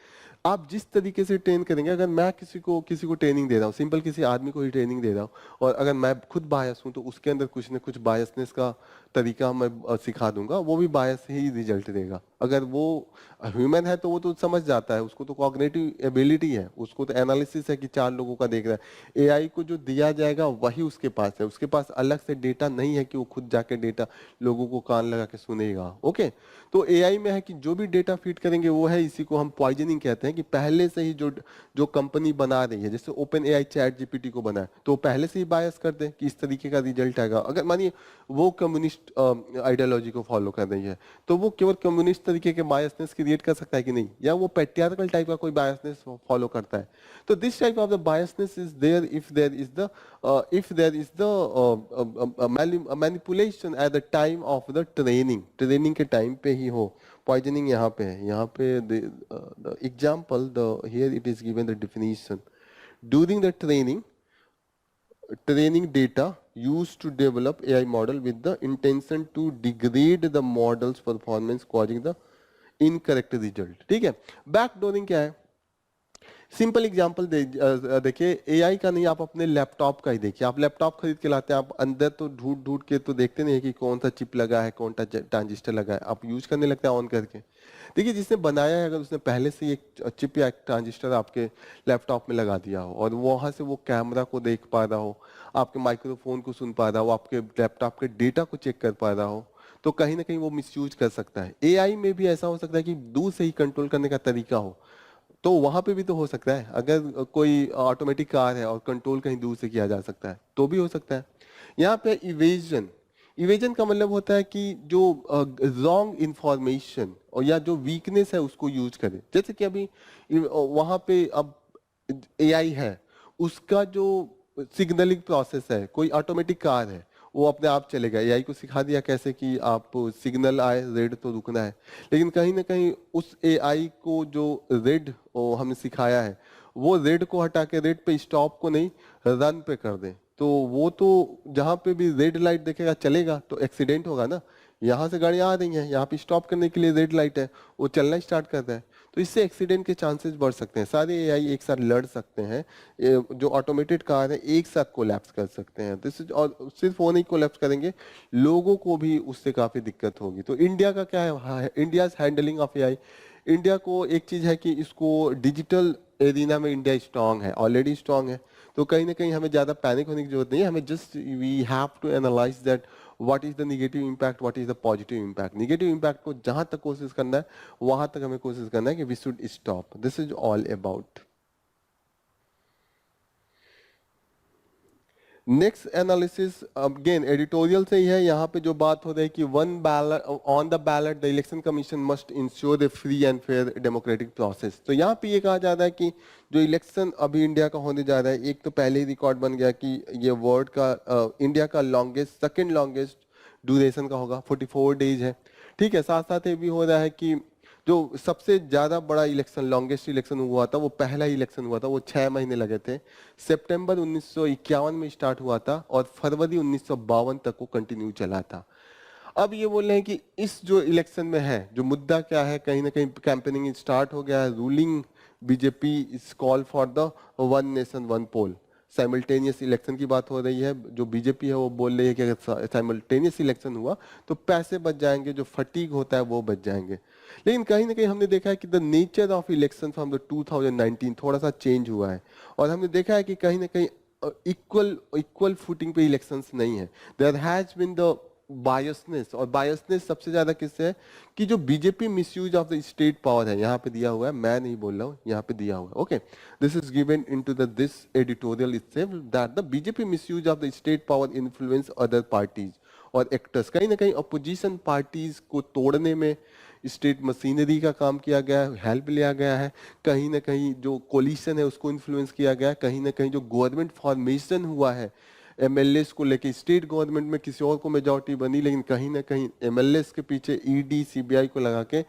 आप जिस तरीके से ट्रेन करेंगे, अगर मैं किसी को ट्रेनिंग दे रहा हूँ, सिंपल किसी आदमी को ही ट्रेनिंग दे रहा हूँ, और अगर मैं खुद बायस हूँ तो उसके अंदर कुछ न कुछ बायसनेस का तरीका मैं सिखा दूंगा, वो भी बायस ही रिजल्ट देगा। अगर वो ह्यूमन है तो वो तो समझ जाता है, उसको तो कॉग्निटिव एबिलिटी है, उसको तो एनालिसिस है कि चार लोगों का देख रहा है। एआई को जो दिया जाएगा वही उसके पास है, उसके पास अलग से डेटा नहीं है कि वो खुद जाके डेटा लोगों को कान लगा के सुनेगा। ओके, तो एआई में है कि जो भी डेटा फीड करेंगे वो है, इसी को हम पॉइजनिंग कहते हैं कि पहले से ही जो जो कंपनी बना रही है, जैसे ओपन एआई चैट जीपीटी को बनाए तो पहले से ही बायस कर दे कि इस तरीके का रिजल्ट आएगा। अगर मानिए वो कम्युनिस्ट आइडियोलॉजी को फॉलो कर रही है तो वो केवल कम्युनिस्ट तरीके के बायसनेस क्रिएट कर सकता है कि नहीं, या वो पैट्रियार्कल टाइप का कोई बायसनेस फॉलो करता है। तो this type of the biasness is there if there is the manipulation at the time of the training के टाइम पे ही हो। पॉइजनिंग यहाँ पे है, यहाँ पे the example the here it is given the definition during the training data used to develop AI model with the intention to degrade the model's performance causing the incorrect result। ठीक है, बैकडोरिंग क्या है? सिंपल एग्जांपल देखिए, एआई का नहीं, आप अपने लैपटॉप का ही देखिए। आप लैपटॉप खरीद के लाते हैं, आप अंदर तो ढूंढ ढूंढ के तो देखते नहीं है कि कौन सा चिप लगा है, कौन सा ट्रांजिस्टर लगा है, आप यूज करने लगते हैं ऑन करके। देखिए, जिसने बनाया है अगर उसने पहले से एक चिप या एक ट्रांजिस्टर आपके लैपटॉप में लगा दिया हो और वहां से वो कैमरा को देख पा रहा हो, आपके माइक्रोफोन को सुन पा रहा हो, आपके लैपटॉप के डेटा को चेक कर पा रहा हो, तो कहीं ना कहीं वो मिसयूज कर सकता है। एआई में भी ऐसा हो सकता है कि दूर से ही कंट्रोल करने का तरीका हो, तो वहां पे भी तो हो सकता है। अगर कोई ऑटोमेटिक कार है और कंट्रोल कहीं दूर से किया जा सकता है तो भी हो सकता है। यहाँ पे इवेजन, इवेजन का मतलब होता है कि जो रॉन्ग इंफॉर्मेशन और या जो वीकनेस है उसको यूज करे। जैसे कि अभी वहां पे अब एआई है, उसका जो सिग्नलिंग प्रोसेस है, कोई ऑटोमेटिक कार है वो अपने आप चलेगा, एआई को सिखा दिया कैसे कि आप सिग्नल आए रेड तो रुकना है, लेकिन कहीं ना कहीं उस एआई को जो रेड हमने सिखाया है वो रेड को हटा के रेड पे स्टॉप को नहीं रन पे कर दे, तो वो तो जहां पे भी रेड लाइट देखेगा चलेगा तो एक्सीडेंट होगा ना। यहाँ से गाड़ियां आ रही हैं, यहाँ पे स्टॉप करने के लिए रेड लाइट है, वो चलना स्टार्ट करता है, तो इससे एक्सीडेंट के चांसेस बढ़ सकते हैं। सारे एआई एक साथ लड़ सकते हैं, जो ऑटोमेटेड कार है एक साथ कोलैप्स कर सकते हैं। दिस इज, और सिर्फ वो नहीं कोलैप्स करेंगे, लोगों को भी उससे काफी दिक्कत होगी। तो इंडिया का क्या है, India handling of AI. India को एक चीज है कि इसको डिजिटल एरिना में इंडिया स्ट्रांग है, ऑलरेडी स्ट्रांग है, तो कहीं ना कहीं हमें ज्यादा पैनिक होने की जरूरत नहीं है। हमें just we have to analyse that what is the negative impact, what is the positive impact. Negative impact को जहां तक कोशिश करना है वहां तक हमें कोशिश करना है कि we should stop. This is all about. Next analysis again editorial से ही है। यहाँ पे जो बात हो रही है कि one ballot on the ballot the election commission must ensure the free and fair democratic process. तो यहाँ पे ये कहा जा रहा है कि जो इलेक्शन अभी इंडिया का होने जा रहा है, एक तो पहले ही रिकॉर्ड बन गया कि ये वर्ल्ड का इंडिया का लॉन्गेस्ट, सेकेंड लॉन्गेस्ट ड्यूरेशन का होगा, 44 डेज है। ठीक है, साथ साथ ये भी हो रहा है कि जो सबसे ज्यादा बड़ा इलेक्शन, लॉन्गेस्ट इलेक्शन हुआ था, वो पहला ही इलेक्शन हुआ था, वो 6 महीने लगे थे। सितंबर 1951 में स्टार्ट हुआ था और फरवरी 1952 तक वो कंटिन्यू चला था। अब ये बोल रहे हैं कि इस जो इलेक्शन में है, जो मुद्दा क्या है, कहीं ना कहीं कैंपेनिंग स्टार्ट हो गया है। Ruling BJP is call for the one nation one poll. Simultaneous election की बात हो रही है, जो बीजेपी है वो बोल रही है कि अगर साइमल्टेनियस इलेक्शन हुआ तो पैसे बच जाएंगे, जो फटीग होता है वो बच जाएंगे। लेकिन कहीं ना कहीं हमने देखा है कि the nature of election from the 2019 थोड़ा सा चेंज हुआ है, और हमने देखा है कि कहीं ना कहीं इक्वल इक्वल फुटिंग पे इलेक्शंस नहीं है। There has been the biasness, और बायसनेस सबसे ज्यादा किससे है कि जो BJP misuse of the state power है, यहाँ पे दिया हुआ है, मैं नहीं बोल रहा हूँ, यहाँ पे दिया हुआ है। Okay, this is given into the this editorial itself that the BJP misuse of the state power influence other parties और एक्टर्स। कहीं ना कहीं अपोजिशन पार्टीज को तोड़ने में स्टेट मशीनरी का काम किया गया है, हेल्प लिया गया है, कहीं ना कहीं जो कोलिशन है उसको इन्फ्लुएंस किया गया है, कहीं ना कहीं जो गवर्नमेंट फॉर्मेशन हुआ है एमएलएस को लेके, स्टेट गवर्नमेंट में किसी और को मेजॉरिटी बनी, लेकिन कहीं ना कहीं एमएलएस के पीछे ईडी सीबीआई को लगा के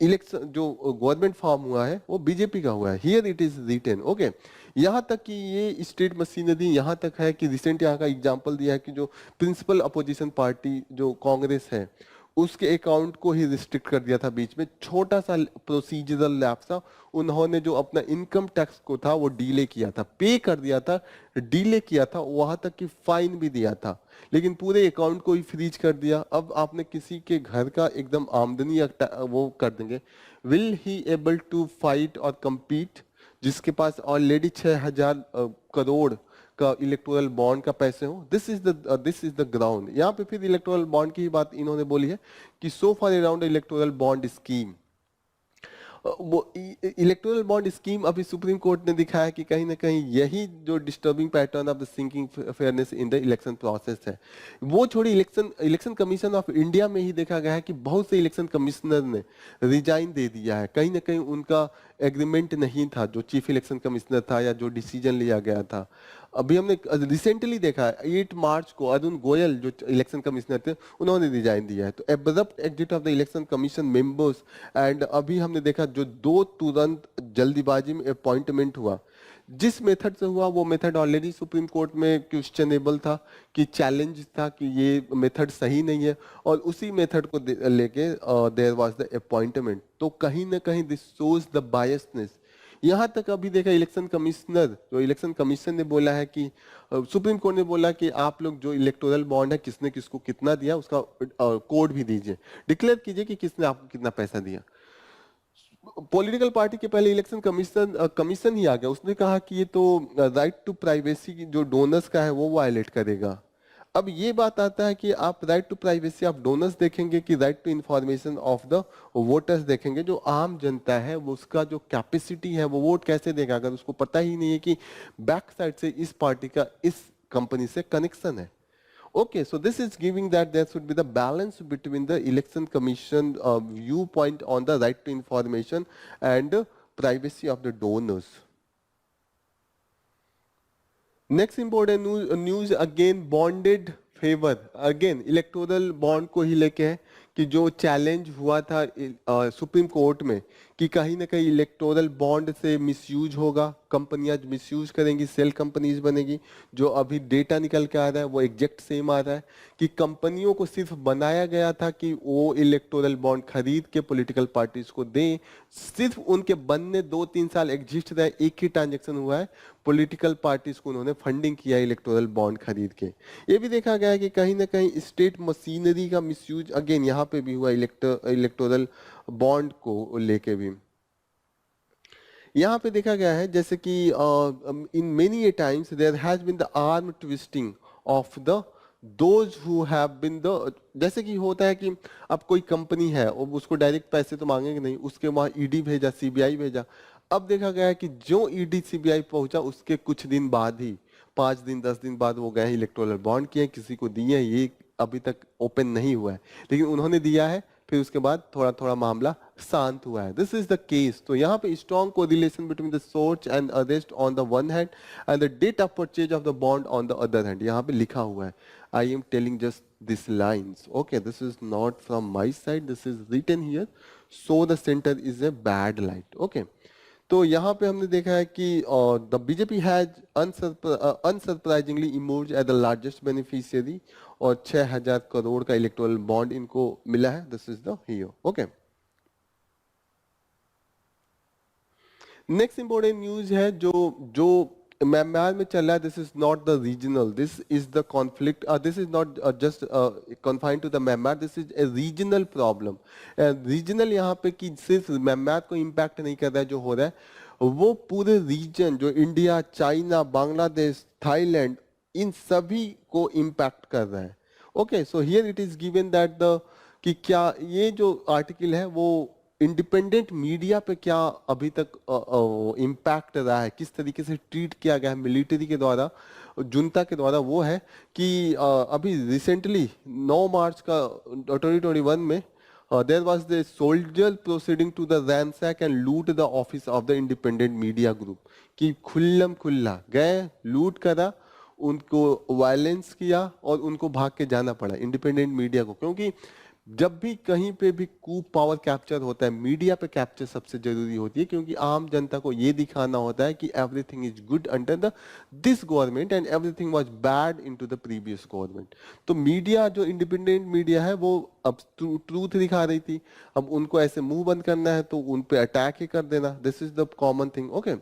इलेक्शन जो गवर्नमेंट फॉर्म हुआ है वो बीजेपी का हुआ है। Here it is written. Okay, यहाँ तक कि ये स्टेट मशीनरी यहाँ तक है कि रिसेंट यहाँ का एग्जांपल दिया है कि जो प्रिंसिपल अपोजिशन पार्टी जो कांग्रेस है उसके अकाउंट को ही रिस्ट्रिक्ट कर दिया था बीच में, छोटा सा प्रोसीजरल लैप्स था। उन्होंने जो अपना इनकम टैक्स को था वो डीले किया था, पे कर दिया था, डीले किया था, वहां तक कि फाइन भी दिया था, लेकिन पूरे अकाउंट को ही फ्रीज कर दिया। अब आपने किसी के घर का एकदम आमदनी वो कर देंगे, will he able to fight और कम्पीट जिसके पास ऑलरेडी 6,000 करोड़ का इलेक्टोरल बॉन्ड का पैसे हो? This is the ground. यहाँ पे फिर इलेक्टोरल बॉन्ड की ही बात इन्होंने बोली है कि so for around electoral bond scheme, वो इलेक्टोरल बॉन्ड स्कीम अभी सुप्रीम कोर्ट ने दिखाया कि कहीं ना कहीं यही जो disturbing pattern of the sinking fairness in the election process है। वो छोड़ी इलेक्शन कमीशन ऑफ इंडिया में ही देखा गया है कि बहुत से इलेक्शन कमिश्नर ने रिजाइन दे दिया है, कहीं ना कहीं उनका एग्रीमेंट नहीं था जो चीफ इलेक्शन कमिश्नर था या जो डिसीजन लिया गया था। अभी हमने रिसेंटली देखा है 8 मार्च को अरुण गोयल जो इलेक्शन कमिश्नर थे उन्होंने रिजाइन दिया है, तो abrupt exit of the election commission members. And अभी हमने देखा जो 2 तुरंत जल्दीबाजी में अपॉइंटमेंट हुआ, जिस मेथड से हुआ वो मेथड ऑलरेडी सुप्रीम कोर्ट में क्वेश्चनेबल था, कि चैलेंज था कि ये मेथड सही नहीं है, और उसी मेथड को लेके देयर वाज द अपॉइंटमेंट। तो कहीं ना कहीं दिस शोज द बायसनेस। यहाँ तक अभी देखा इलेक्शन कमिश्नर जो इलेक्शन कमीशन ने बोला है कि सुप्रीम कोर्ट ने बोला कि आप लोग जो इलेक्टोरल बॉन्ड है किसने किसको कितना दिया उसका कोड भी दीजिए, डिक्लेयर कीजिए कि किसने आपको कितना पैसा दिया। पॉलिटिकल पार्टी के पहले इलेक्शन कमीशन ही आ गया, उसने कहा कि ये तो राइट टू प्राइवेसी जो डोनर्स का है वो वायलेट करेगा। अब ये बात आता है कि आप राइट टू प्राइवेसी आप डोनर्स देखेंगे कि right to information of the voters देखेंगे। जो आम जनता है वो उसका जो कैपेसिटी है वो वोट कैसे देगा अगर उसको पता ही नहीं है कि बैक साइड से इस पार्टी का इस कंपनी से कनेक्शन है। Okay, so this is giving that there should be the balance between the election commission viewpoint on the right to information and privacy of the donors. Next important news again bonded favor, again electoral bond को ही लेके है कि जो चैलेंज हुआ था सुप्रीम कोर्ट में कि कहीं ना कहीं इलेक्टोरल बॉन्ड से मिसयूज होगा, कंपनियां मिसयूज करेंगी, सेल कंपनीज बनेगी। जो अभी डेटा निकल के आ रहा है वो एग्जैक्ट सेम आ रहा है कि कंपनियों को सिर्फ बनाया गया था कि वो इलेक्टोरल बॉन्ड खरीद के पॉलिटिकल पार्टीज को दें, सिर्फ उनके बनने 2-3 साल एग्जिस्ट रहे, एक ही ट्रांजेक्शन हुआ है, पॉलिटिकल पार्टीज को उन्होंने फंडिंग किया इलेक्टोरल बॉन्ड खरीद के। ये भी देखा गया है कि कहीं ना कहीं स्टेट मशीनरी का मिसयूज अगेन यहाँ पे भी हुआ इलेक्टोरल बॉन्ड को लेके भी। यहाँ पे देखा गया है जैसे कि in many a times there has been the arm twisting of the those who have been the, जैसे कि होता है कि अब कोई कंपनी है और उसको डायरेक्ट पैसे तो मांगेंगे नहीं, उसके वहां ईडी भेजा, सीबीआई भेजा। अब देखा गया है कि जो ईडी सीबीआई पहुंचा उसके कुछ दिन बाद ही 5 दिन 10 दिन बाद वो गए इलेक्टोरल बॉन्ड किए, किसी को दिए, ये अभी तक ओपन नहीं हुआ है, लेकिन उन्होंने दिया है, फिर उसके बाद थोड़ा थोड़ा मामला शांत हुआ है। This is the case. तो यहाँ पे strong correlation between the source and arrest on the one hand and the date of purchase of the bond on the other hand, यहाँ पे लिखा हुआ है। I am telling just this lines, okay, this is not from my side, this is written here, so the centre is a bad light. Okay, तो यहाँ पे हमने देखा है कि the BJP has unsurprisingly emerge as the largest beneficiary और 6,000 करोड़ का इलेक्टोरल बॉन्ड इनको मिला है। This is the here. Okay, next important news है जो म्यांमार में चल रहा है, this is not the regional, this is the conflict, this is not just confined to the Myanmar, this is a regional problem. Regional यहाँ पे कि सिर्फ म्यांमार को इम्पैक्ट नहीं कर रहा है जो हो रहा है, वो पूरे रीजन जो इंडिया, चाइना, बांग्लादेश, थाईलैंड, इन सभी को इम्पैक्ट कर रहा है। Okay, so here it is given that the कि क्या ये जो आर्टिकल है वो इंडिपेंडेंट मीडिया पे क्या अभी तक इम्पैक्ट रहा है, किस तरीके से ट्रीट किया गया है मिलिट्री के द्वारा, जुनता के द्वारा, वो है कि अभी रिसेंटली 9 मार्च का 2021 में there was the soldier proceeding to the ransack and loot the office of the independent media group, कि खुल्लम खुल्ला गए, लूट करा, उनको वायलेंस किया और उनको भाग के जाना पड़ा इंडिपेंडेंट मीडिया को। क्योंकि जब भी कहीं पे भी कूप पावर कैप्चर होता है, मीडिया पे कैप्चर सबसे जरूरी होती है, क्योंकि आम जनता को ये दिखाना होता है कि everything is good under the this government and everything was bad into the previous government. तो मीडिया जो इंडिपेंडेंट मीडिया है वो अब ट्रूथ दिखा रही थी, अब उनको ऐसे मुंह बंद करना है तो उन पे अटैक ही कर देना, this is the common thing. Okay,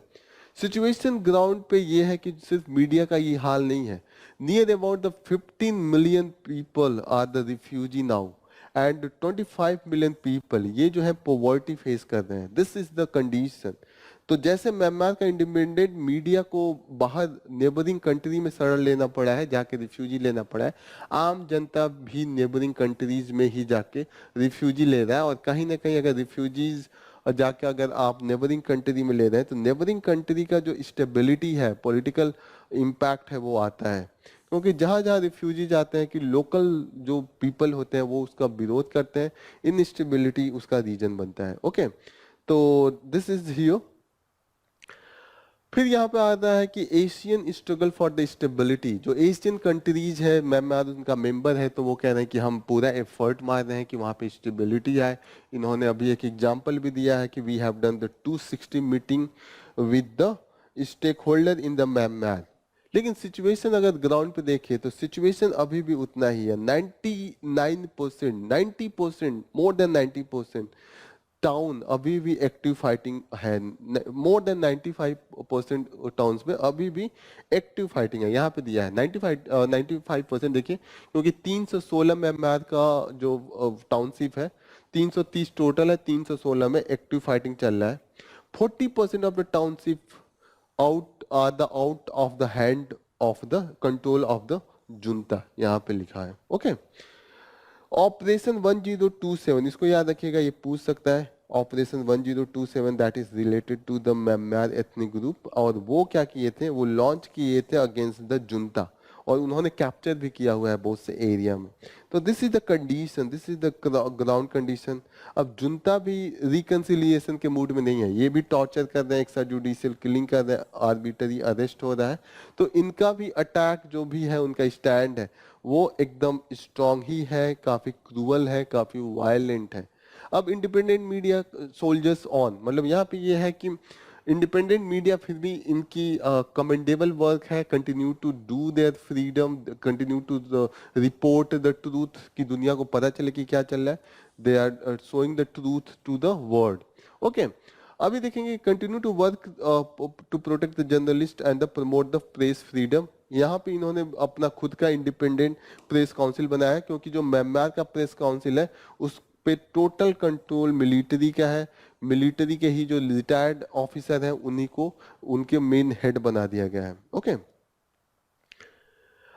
situation ground पे ये है कि सिर्फ मीडिया का ये हाल नहीं है। Near about the 15 million people are the refugee now and 25 million people, ये जो है पॉवर्टी फेस कर रहे हैं, दिस इज द कंडीशन। तो जैसे म्यांमार का इंडिपेंडेंट मीडिया को बाहर नेबरिंग कंट्री में शरण लेना पड़ा है, जाके रिफ्यूजी लेना पड़ा है, आम जनता भी नेबरिंग कंट्रीज में ही जाके रिफ्यूजी ले रहा है। और कहीं ना कहीं अगर रिफ्यूजीज जाके अगर आप नेबरिंग कंट्री में ले रहे हैं तो नेबरिंग कंट्री का जो स्टेबिलिटी है, पॉलिटिकल इम्पैक्ट है, वो आता है। क्योंकि जहाँ जहाँ रिफ्यूजी जाते हैं कि लोकल जो पीपल होते हैं वो उसका विरोध करते हैं, इनस्टेबिलिटी उसका रीजन बनता है। ओके, तो दिस इज हियो। फिर यहाँ पे आता है कि Asian struggle for the stability, जो एशियन कंट्रीज है, म्यांमार उनका मेंबर है, तो वो कह रहे हैं कि हम पूरा एफर्ट मार रहे हैं कि वहाँ पे स्टेबिलिटी आए। इन्होंने अभी एक एग्जांपल भी दिया है कि we have done the 260 meeting with the stake holder in the Myanmar. लेकिन सिचुएशन अगर ग्राउंड पे देखें तो सिचुएशन अभी भी उतना ही है। 99%, 90%, मोर देन 90% टाउन अभी भी एक्टिव फाइटिंग है। मोर देन 95% टाउन्स में अभी भी एक्टिव फाइटिंग है। यहाँ पे दिया है 95%। देखिए, क्योंकि 316 म्यांमार का जो टाउनशिप है, 330 टोटल है, 316 में एक्टिव फाइटिंग चल रहा है। 40% of the township out of the hand of the control of the junta, यहाँ पे लिखा है। ओके, ऑपरेशन 1027, इसको याद रखिएगा, ये पूछ सकता है। Operation 1027 that is related to the Myanmar ethnic group, और वो क्या किए थे, वो लॉन्च किए थे अगेंस्ट द जुंता, और उन्होंने कैप्चर भी किया हुआ है बहुत से एरिया में। तो this is the condition, this is the ground condition. अब जुंता भी रिकंसिलिएशन के मूड में नहीं है, ये भी टॉर्चर कर रहे हैं, एक साथ जुडिशियल किलिंग कर रहे हैं, आर्बिटरी अरेस्ट हो रहा है। तो इनका भी अटैक जो भी है, उनका स्टैंड है, वो एकदम स्ट्रांग ही है, काफी क्रूअल है, काफी वायलेंट है। अब इंडिपेंडेंट मीडिया सोल्जर्स ऑन, मतलब यहाँ पे ये है कि इंडिपेंडेंट मीडिया फिर भी इनकी कमेंडेबल वर्क है, continue to do their freedom, continue to report the truth, कि दुनिया को पता चले कि क्या चल रहा है, they are showing the truth to the world. Okay, अभी देखेंगे continue to work to protect the journalist and the promote the press freedom. यहाँ पे इन्होंने अपना खुद का इंडिपेंडेंट प्रेस काउंसिल बनाया है, क्योंकि जो म्यांमार का प्रेस काउंसिल है उस पे टोटल कंट्रोल मिलिट्री का है। मिलिट्री के ही जो रिटायर्ड ऑफिसर हैं उन्हीं को उनके मेन हेड बना दिया गया है। ओके,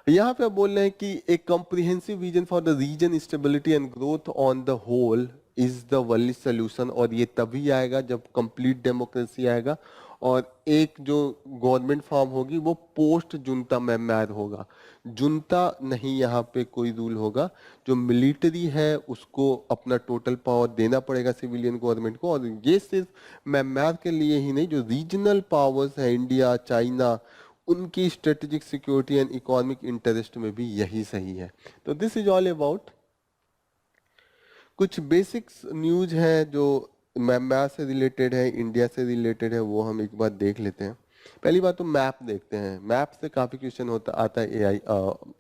यहाँ पे आप बोल रहे हैं कि एक comprehensive vision for the region stability and growth on the whole is the only solution, और ये तभी आएगा जब कंप्लीट डेमोक्रेसी आएगा और एक जो गवर्नमेंट फॉर्म होगी वो पोस्ट जुनता म्यांमार होगा। जुनता नहीं यहाँ पे कोई रूल होगा, जो मिलिट्री है उसको अपना टोटल पावर देना पड़ेगा सिविलियन गवर्नमेंट को। और ये सिर्फ म्यांमार के लिए ही नहीं, जो रीजनल पावर्स है इंडिया, चाइना, उनकी strategic security and economic interest में भी यही सही है। तो दिस इज ऑल अबाउट कुछ बेसिक्स न्यूज है जो म्यांमार से रिलेटेड है, इंडिया से रिलेटेड है, वो हम एक बार देख लेते हैं। पहली बात तो मैप देखते हैं, मैप से काफी क्वेश्चन होता आता है एआई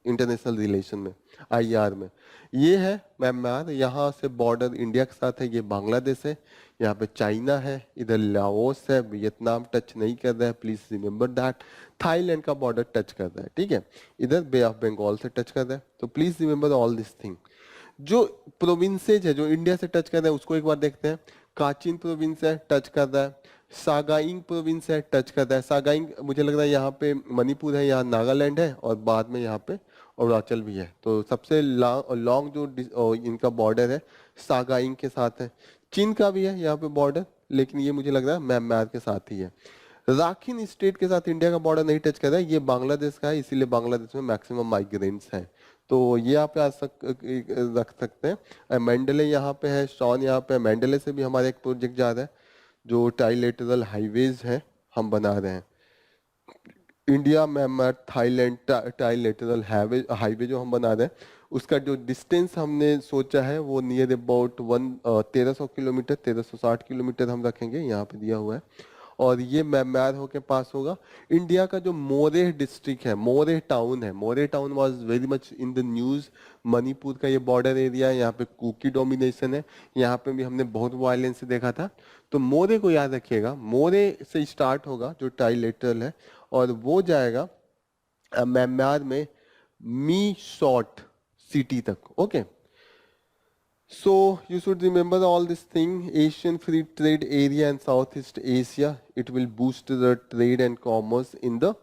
इंटरनेशनल रिलेशन में, आईआर में। ये है म्यांमार, यहाँ से बॉर्डर इंडिया के साथ है, ये बांग्लादेश है, यहाँ पे चाइना है, इधर लाओस है, वियतनाम टच नहीं कर रहा है, प्लीज रिमेंबर दैट। थाईलैंड का बॉर्डर टच कर रहा है, ठीक है, इधर बे ऑफ बंगाल से टच कर रहा है, तो please remember all this thing. जो प्रोविंसेज है जो इंडिया से टच कर रहा है उसको एक बार देखते हैं। काचिन प्रोविंस है, टच कर रहा है। सागाइंग प्रोविंस है, टच कर रहा है। सागाइंग मुझे लग रहा है यहाँ पे मणिपुर है, यहाँ नागालैंड है, और बाद में यहाँ पे अरुणाचल भी है। तो सबसे लॉन्ग जो इनका बॉर्डर है सागाइंग के साथ है। चीन का भी है यहाँ पे बॉर्डर, लेकिन ये मुझे लग रहा है म्यांमार के साथ ही है। राखीन स्टेट के साथ इंडिया का बॉर्डर नहीं टच कर रहा है, ये बांग्लादेश का है, इसीलिए बांग्लादेश में मैक्सिमम माइग्रेंट्स हैं। तो ये आप रख सकते हैं। मेंडले यहाँ पे है, शॉन यहाँ पे है। मेंडले से भी हमारा एक प्रोजेक्ट जा रहा है जो ट्राइलेटरल हाईवेज है, हम बना रहे हैं। India Myanmar Thailand trilateral highway जो हम बना रहे हैं, उसका जो डिस्टेंस हमने सोचा है वो नियर अबाउट 1300 किलोमीटर, 1360 किलोमीटर हम रखेंगे, यहाँ पे दिया हुआ है। और ये म्यांमार होके पास होगा। इंडिया का जो मोरेह डिस्ट्रिक्ट है, मोरेह टाउन है, Moreh town was very much in the news. Manipur का ये बॉर्डर एरिया है, यहाँ पे कुकी डोमिनेशन है, यहाँ पे भी हमने बहुत वायलेंस देखा था। तो मोरे को याद रखिएगा, मोरे से स्टार्ट होगा जो ट्राइलेटरल है, और वो जाएगा म्यांमार में मी शॉट सिटी तक। Okay, so you should remember all this thing. Asian Free Trade Area and Southeast Asia, it will boost the trade and commerce in the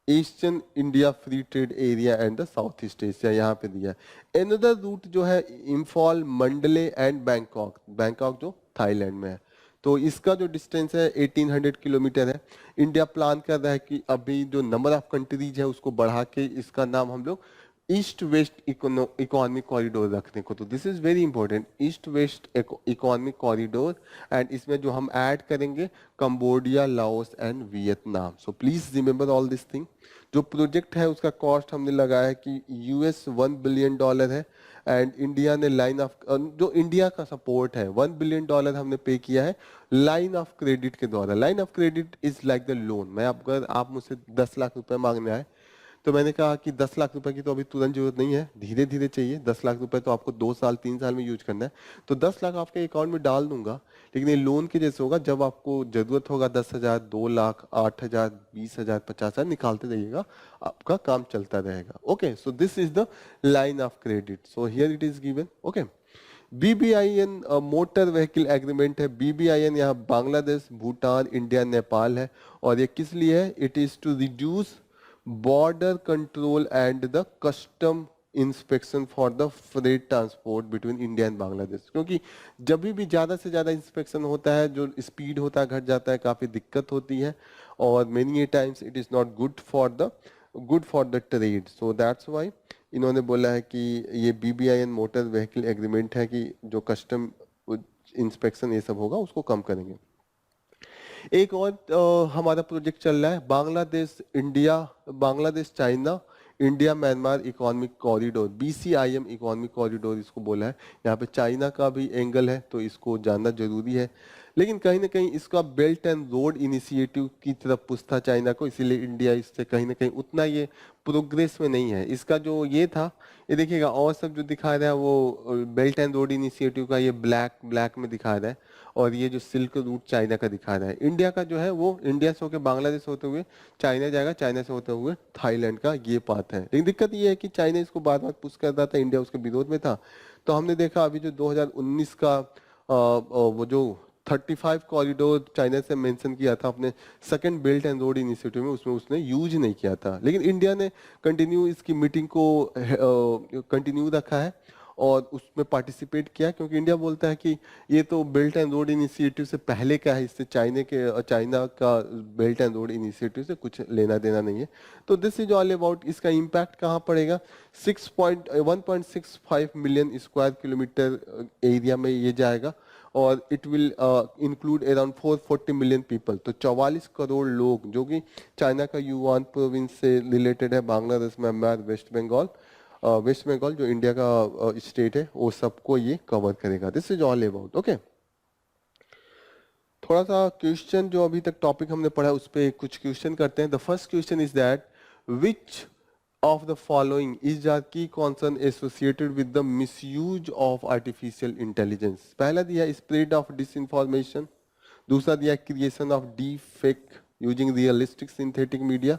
Asian India Free Trade Area and the Southeast Asia, यहाँ पे दिया है। Another route जो है इम्फॉल, मंडले एंड बैंकॉक, बैंकॉक जो थाईलैंड में है। तो इसका जो डिस्टेंस है 1800 किलोमीटर है। इंडिया प्लान कर रहा है कि अभी जो नंबर ऑफ कंट्रीज है उसको बढ़ा के इसका नाम हम लोग ईस्ट वेस्ट इकोनॉमिक कॉरिडोर रखने को। तो this is very important, east west economic corridor. And इसमें जो हम ऐड करेंगे Cambodia, Laos and Vietnam. So please remember all this thing. जो प्रोजेक्ट है उसका कॉस्ट हमने लगाया है कि US $1 बिलियन है, एंड इंडिया ने लाइन ऑफ जो इंडिया का सपोर्ट है $1 बिलियन हमने पे किया है लाइन ऑफ क्रेडिट के द्वारा। Line of credit is like the loan. मैं अगर आप मुझसे 10 लाख रुपए मांगने आए तो मैंने कहा कि 10 लाख रुपए की तो अभी तुरंत जरूरत नहीं है, धीरे धीरे चाहिए। 10 लाख रुपए तो आपको 2 साल 3 साल में यूज करना है, तो 10 लाख आपके अकाउंट में डाल दूंगा। लेकिन ये लोन के जैसे होगा, जब आपको जरूरत होगा 10,000, 2 लाख, 8,000, 20,000, 50,000 निकालते जाइएगा, आपका काम चलता रहेगा। Okay, so this is the line of credit. So here it is given. Okay, BBIN motor vehicle agreement है। BBIN यहाँ बांग्लादेश, भूटान, इंडिया, नेपाल है। और ये किस लिए है? It is to reduce border control and the custom inspection for the freight transport between India and Bangladesh. क्योंकि जब भी ज्यादा से ज्यादा इंस्पेक्शन होता है, जो स्पीड होता है घट जाता है, काफी दिक्कत होती है, और many times it is not good for the trade. So that's why इन्होंने बोला है कि ये BBIN मोटर व्हीकल एग्रीमेंट है कि जो कस्टम इंस्पेक्शन ये सब होगा उसको कम करेंगे। एक और हमारा प्रोजेक्ट चल रहा है Bangladesh India, Bangladesh China, India Myanmar economic corridor, BCIM economic corridor इसको बोला है। यहाँ पे चाइना का भी एंगल है, तो इसको जानना जरूरी है। लेकिन कहीं ना कहीं इसका बेल्ट एंड रोड इनिशिएटिव की तरफ पुश था चाइना को, इसीलिए इंडिया इससे कहीं ना कहीं उतना ये प्रोग्रेस में नहीं है। इसका जो ये था, ये देखिएगा, और सब जो दिखा रहा है वो बेल्ट एंड रोड इनिशिएटिव का ये ब्लैक में दिखा रहा है, और ये जो सिल्क रूट चाइना का दिखा रहा है। इंडिया का जो है वो इंडिया से होकर बांग्लादेश होते हुए चाइना जाएगा, चाइना से होते हुए थाईलैंड का ये पाथ है। लेकिन दिक्कत ये है कि चाइना इसको बार बार पुश कर रहा था, इंडिया उसके विरोध में था। तो हमने देखा अभी जो 2019 का वो जो 35 कॉरिडोर चाइना से मेंशन किया था अपने second belt and road initiative में, उसमें उसने यूज नहीं किया था। लेकिन इंडिया ने कंटिन्यू इसकी मीटिंग को कंटिन्यू रखा है और उसमें पार्टिसिपेट किया, क्योंकि इंडिया बोलता है कि ये तो बेल्ट एंड रोड इनिशिएटिव से पहले का है, इससे चाइना का बेल्ट एंड रोड इनिशिएटिव से कुछ लेना देना नहीं है। तो दिस इज ऑल अबाउट इसका इम्पैक्ट कहाँ पड़ेगा। 1.65 मिलियन स्क्वायर किलोमीटर एरिया में ये जाएगा, और it will include around 440 million people. तो 44 करोड़ लोग, जो कि चाइना का युवान प्रोविंस से रिलेटेड है, बांग्लादेश, म्यांमार, वेस्ट बंगाल जो इंडिया का स्टेट है, वो सबको ये कवर करेगा। This is all about. Okay, थोड़ा सा क्वेश्चन जो अभी तक टॉपिक हमने पढ़ा उस पे कुछ क्वेश्चन करते हैं. The first question is that which of the following is a key concern associated with the misuse of artificial intelligence. पहला दिया spread of disinformation, दूसरा दिया creation of deep fake using realistic synthetic media,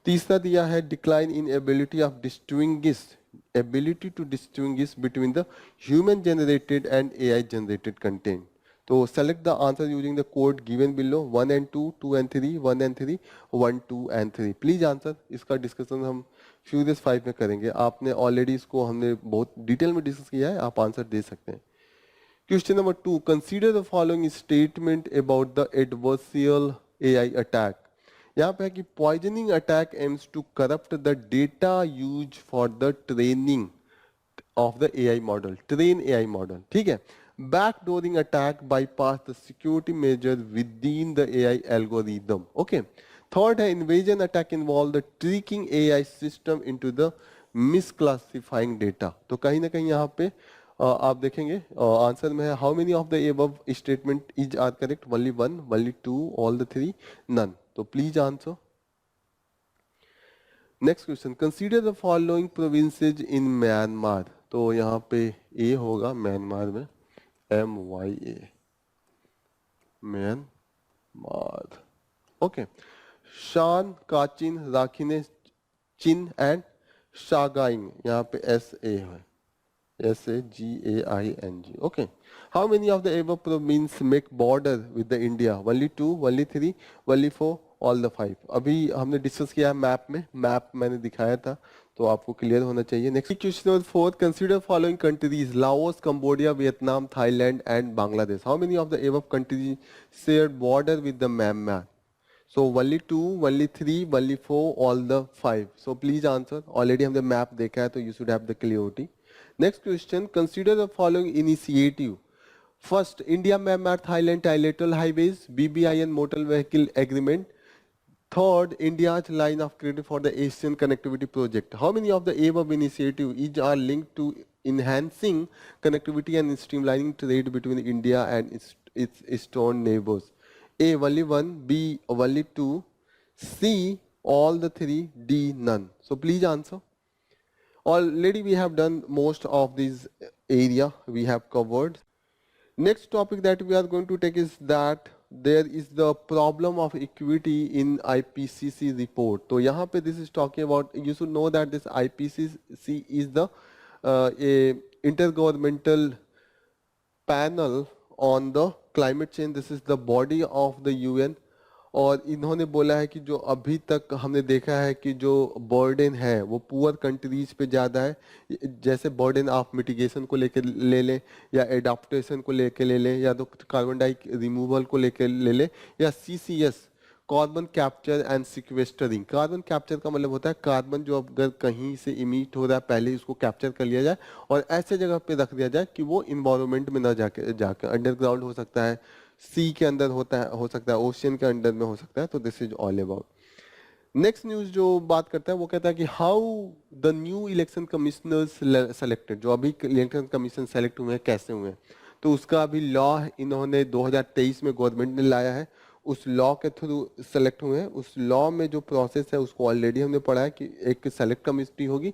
तीसरा दिया है decline in ability to distinguish between the human generated and AI generated content. तो select the answer using the code given below 1 and 2, 2 and 3, 1 and 3, 1, 2 and 3. Please answer. इसका डिस्कशन हम फ्यूरियस 5 में करेंगे. आपने ऑलरेडी इसको हमने बहुत डिटेल में डिस्कस किया है, आप आंसर दे सकते हैं. Question number 2, consider the following statement about the adversarial AI attack. यहाँ पे है कि poisoning attack aims to corrupt the data use for the training of the AI model, train AI model. ठीक है. Backdooring attack bypass the security measures within the AI algorithm. Okay. Third है invasion attack involve the tricking AI system into the misclassifying data. तो कहीं ना कहीं यहाँ पे आप देखेंगे आंसर में है how many of the above statement is are correct? Only one, only two, all the three, none. तो please answer. Next question. Consider the following provinces in Myanmar. तो यहाँ पे A होगा म्यांमार में, MYA, म्यांमार. ओके. शान, काचिन, राखिने, चिन एंड शागाइंग. यहाँ पे SA है, SAGAING. Okay. How many of the above province make border with the India? Only 2, only 3, only 4, all the 5. अभी हमने डिस्कस किया मैप में, मैप मैंने दिखाया था तो आपको क्लियर होना चाहिए. Next question number 4, consider following countries Laos, Cambodia, Vietnam, Thailand and Bangladesh. How many of the above countries share border with the Myanmar? So only 2, only 3, only 4, all the 5. So please answer. Already हमने मैप देखा है तो you should have the clarity. Next question. Consider the following initiative. First, India Myanmar Thailand trilateral highways, BBIN motor vehicle agreement. Third, India's line of credit for the Asian connectivity project. How many of the above initiatives each are linked to enhancing connectivity and streamlining trade between India and its eastern neighbors? A, only 1, B, only 2, C, all the 3, D, none. So please answer. Already we have done most of this area we have covered. Next topic that we are going to take is that there is the problem of equity in IPCC report. तो यहाँ पे this is talking about, you should know that this IPCC is the a intergovernmental panel on the climate change. This is the body of the UN. और इन्होंने बोला है कि जो अभी तक हमने देखा है कि जो बर्डन है वो पुअर कंट्रीज पे ज़्यादा है. जैसे बर्डन ऑफ मिटिगेशन को लेकर ले लें, या एडाप्टेशन को लेकर ले लें, या तो कार्बन डाई रिमूवल को लेकर ले लें, या CCS, carbon capture and sequestering. Carbon capture का मतलब होता है कार्बन जो अगर कहीं से इमिट हो रहा है पहले उसको कैप्चर कर लिया जाए और ऐसे जगह पे रख दिया जाए कि वो इन्वायरमेंट में ना जाकर अंडरग्राउंड हो सकता है, सी के अंदर हो सकता है, ओशियन के अंडर में हो सकता है. तो this is all about. Next news जो बात करता है वो कहता है कि how the new election commissioners selected. जो अभी इलेक्शन कमीशन सेलेक्ट हुए हैं कैसे हुए हैं, तो उसका अभी लॉ इन्होंने 2023 में गवर्नमेंट ने लाया है. उस लॉ के थ्रू सेलेक्ट हुए हैं. उस लॉ में जो प्रोसेस है उसको ऑलरेडी हमने पढ़ा है कि एक सेलेक्ट कमेटी होगी.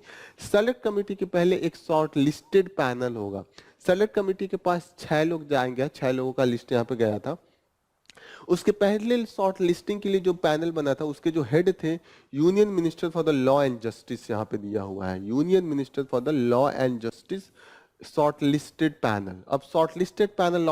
सेलेक्ट कमेटी के पहले एक शॉर्ट लिस्टेड पैनल होगा. सेलेक्ट कमेटी के पास 6 लोग जाएंगे, 6 लोगों का लिस्ट यहाँ पे गया था. उसके पहले शॉर्ट लिस्टिंग के लिए जो पैनल बना था उसके जो हेड थे union minister for the law and justice, यहाँ पे दिया हुआ है union minister for the law and justice short listed panel. अब short listed panel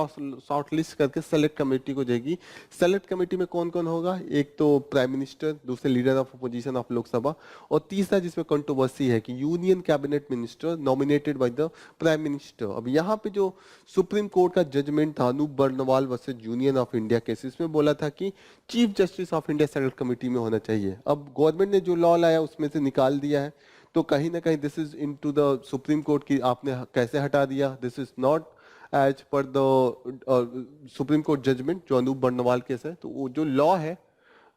short list करके सेलेक्ट कमेटी को जाएगी. सेलेक्ट कमेटी में कौन कौन होगा? एक तो प्राइम मिनिस्टर, दूसरे leader of opposition of Lok Sabha, और तीसरा जिसमें कंट्रोवर्सी है कि union cabinet minister nominated by the prime minister. अब यहाँ पे जो सुप्रीम कोर्ट का जजमेंट था Anoop Barnwal versus union of India case, इसमें बोला था कि chief justice of India select committee में होना चाहिए. अब गवर्नमेंट ने जो लॉ लाया उसमें से निकाल दिया है. तो कहीं ना कहीं this is into the supreme court की आपने कैसे हटा दिया. This is not as per the supreme court judgment जो अनूप बर्नवाल केस है. तो वो जो लॉ है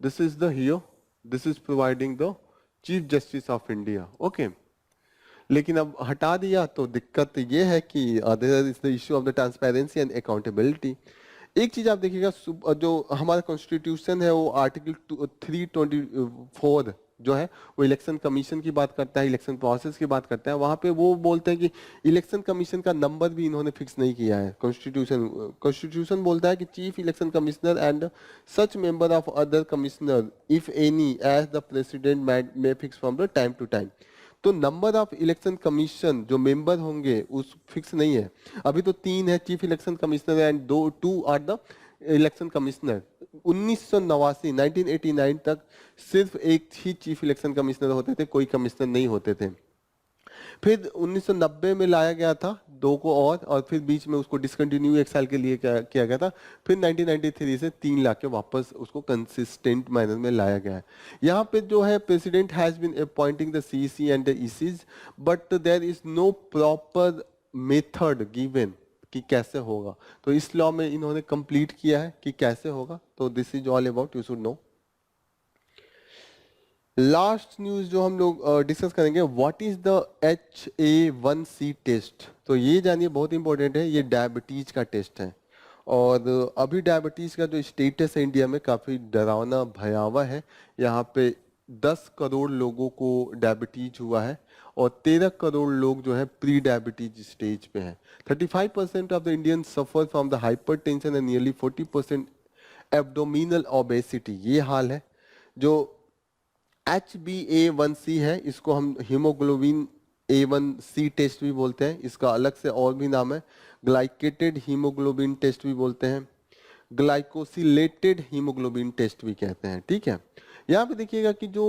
this is the here, this is providing the chief justice of India. Okay, लेकिन अब हटा दिया तो दिक्कत ये है कि there is the issue of the transparency and accountability. एक चीज आप देखिएगा, जो हमारा कॉन्स्टिट्यूशन है वो आर्टिकल 324 जो है वो इलेक्शन कमीशन की बात करता है, इलेक्शन प्रोसेस की बात करता है। वहां पे वो बोलते हैं कि इलेक्शन कमीशन का नंबर भी इन्होंने फिक्स नहीं किया है। कॉन्स्टिट्यूशन बोलता है कि chief election commissioner and such member of other commissioner if any as the president may fix from the time to time. तो नंबर ऑफ इलेक्शन कमीशन जो मेंबर होंगे उस फिक्स नहीं है। अभी तो 3 है, chief election commissioner and 2 are the election commissioner. 1989 तक सिर्फ एक ही चीफ इलेक्शन कमिश्नर होते थे, कोई कमिश्नर नहीं होते थे। फिर 1990 में लाया गया था 2 को और फिर बीच में उसको डिसकंटिन्यू 1 साल के लिए किया गया था। फिर 1993 से 3 ला के वापस उसको कंसिस्टेंट मैनर में लाया गया है। यहाँ पे जो है president has been appointing the CC and the ECs, but there is no proper method given कि कैसे होगा। तो इस लॉ में इन्होंने कंप्लीट किया है कि कैसे होगा। तो this is all about, you should no. Last news जो हम लोग डिस्कस करेंगे, what is the HA1C test. तो ये जानिए, बहुत इंपॉर्टेंट है, ये डायबिटीज का टेस्ट है। और अभी डायबिटीज का जो स्टेटस है इंडिया में काफी डरावना भयावह है। यहाँ पे 10 करोड़ लोगों को डायबिटीज हुआ है और 13 करोड़ लोग जो है प्री डायबिटीज स्टेज पे हैं। 35% of the Indian suffer from the hypertension and nearly 40% abdominal obesity. ये हाल है। जो HbA1c है, इसको हम हीमोग्लोबिन A1C टेस्ट भी बोलते हैं। इसका अलग से और भी नाम है, ग्लाइकेटेड हीमोग्लोबिन टेस्ट भी बोलते हैं, ग्लाइकोसिलेटेड हीमोग्लोबिन टेस्ट भी कहते हैं। ठीक है, यहाँ पे देखिएगा कि जो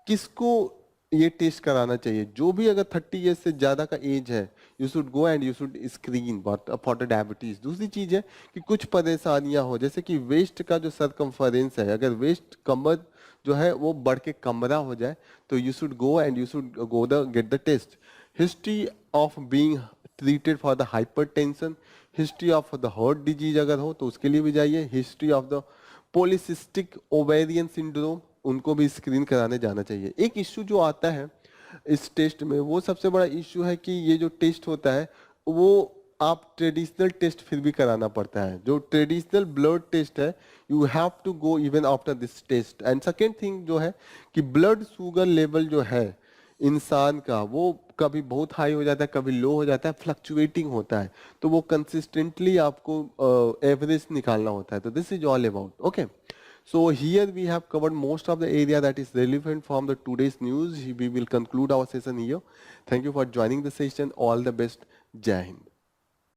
किसको ये टेस्ट कराना चाहिए। जो भी अगर 30 ईयर्स से ज्यादा का एज है, you should go and you should screen for the diabetes. दूसरी चीज है कि कुछ परेशानियां हो, जैसे कि वेस्ट का जो सरकमफरेंस है, अगर वेस्ट कमर जो है वो बढ़ के कमरा हो जाए तो you should go and you should go the gate the test. History of being treated for the hypertension, history of the heart disease अगर हो तो उसके लिए भी जाइए। History of the polycystic ovarian syndrome, उनको भी स्क्रीन कराने जाना चाहिए। एक इश्यू जो आता है इस टेस्ट में, वो सबसे बड़ा इश्यू है कि ये जो टेस्ट होता है वो आप ट्रेडिशनल टेस्ट फिर भी कराना पड़ता है। जो ट्रेडिशनल ब्लड टेस्ट है, you have to go even after this test. And second thing जो है कि ब्लड शुगर लेवल जो है इंसान का, वो कभी बहुत हाई हो जाता है, कभी लो हो जाता है, फ्लक्चुएटिंग होता है। तो वो कंसिस्टेंटली आपको एवरेज निकालना होता है। तो this is all about, okay. So here we have covered most of the area that is relevant from the today's news. We will conclude our session here. Thank you for joining the session. All the best. Jai Hind.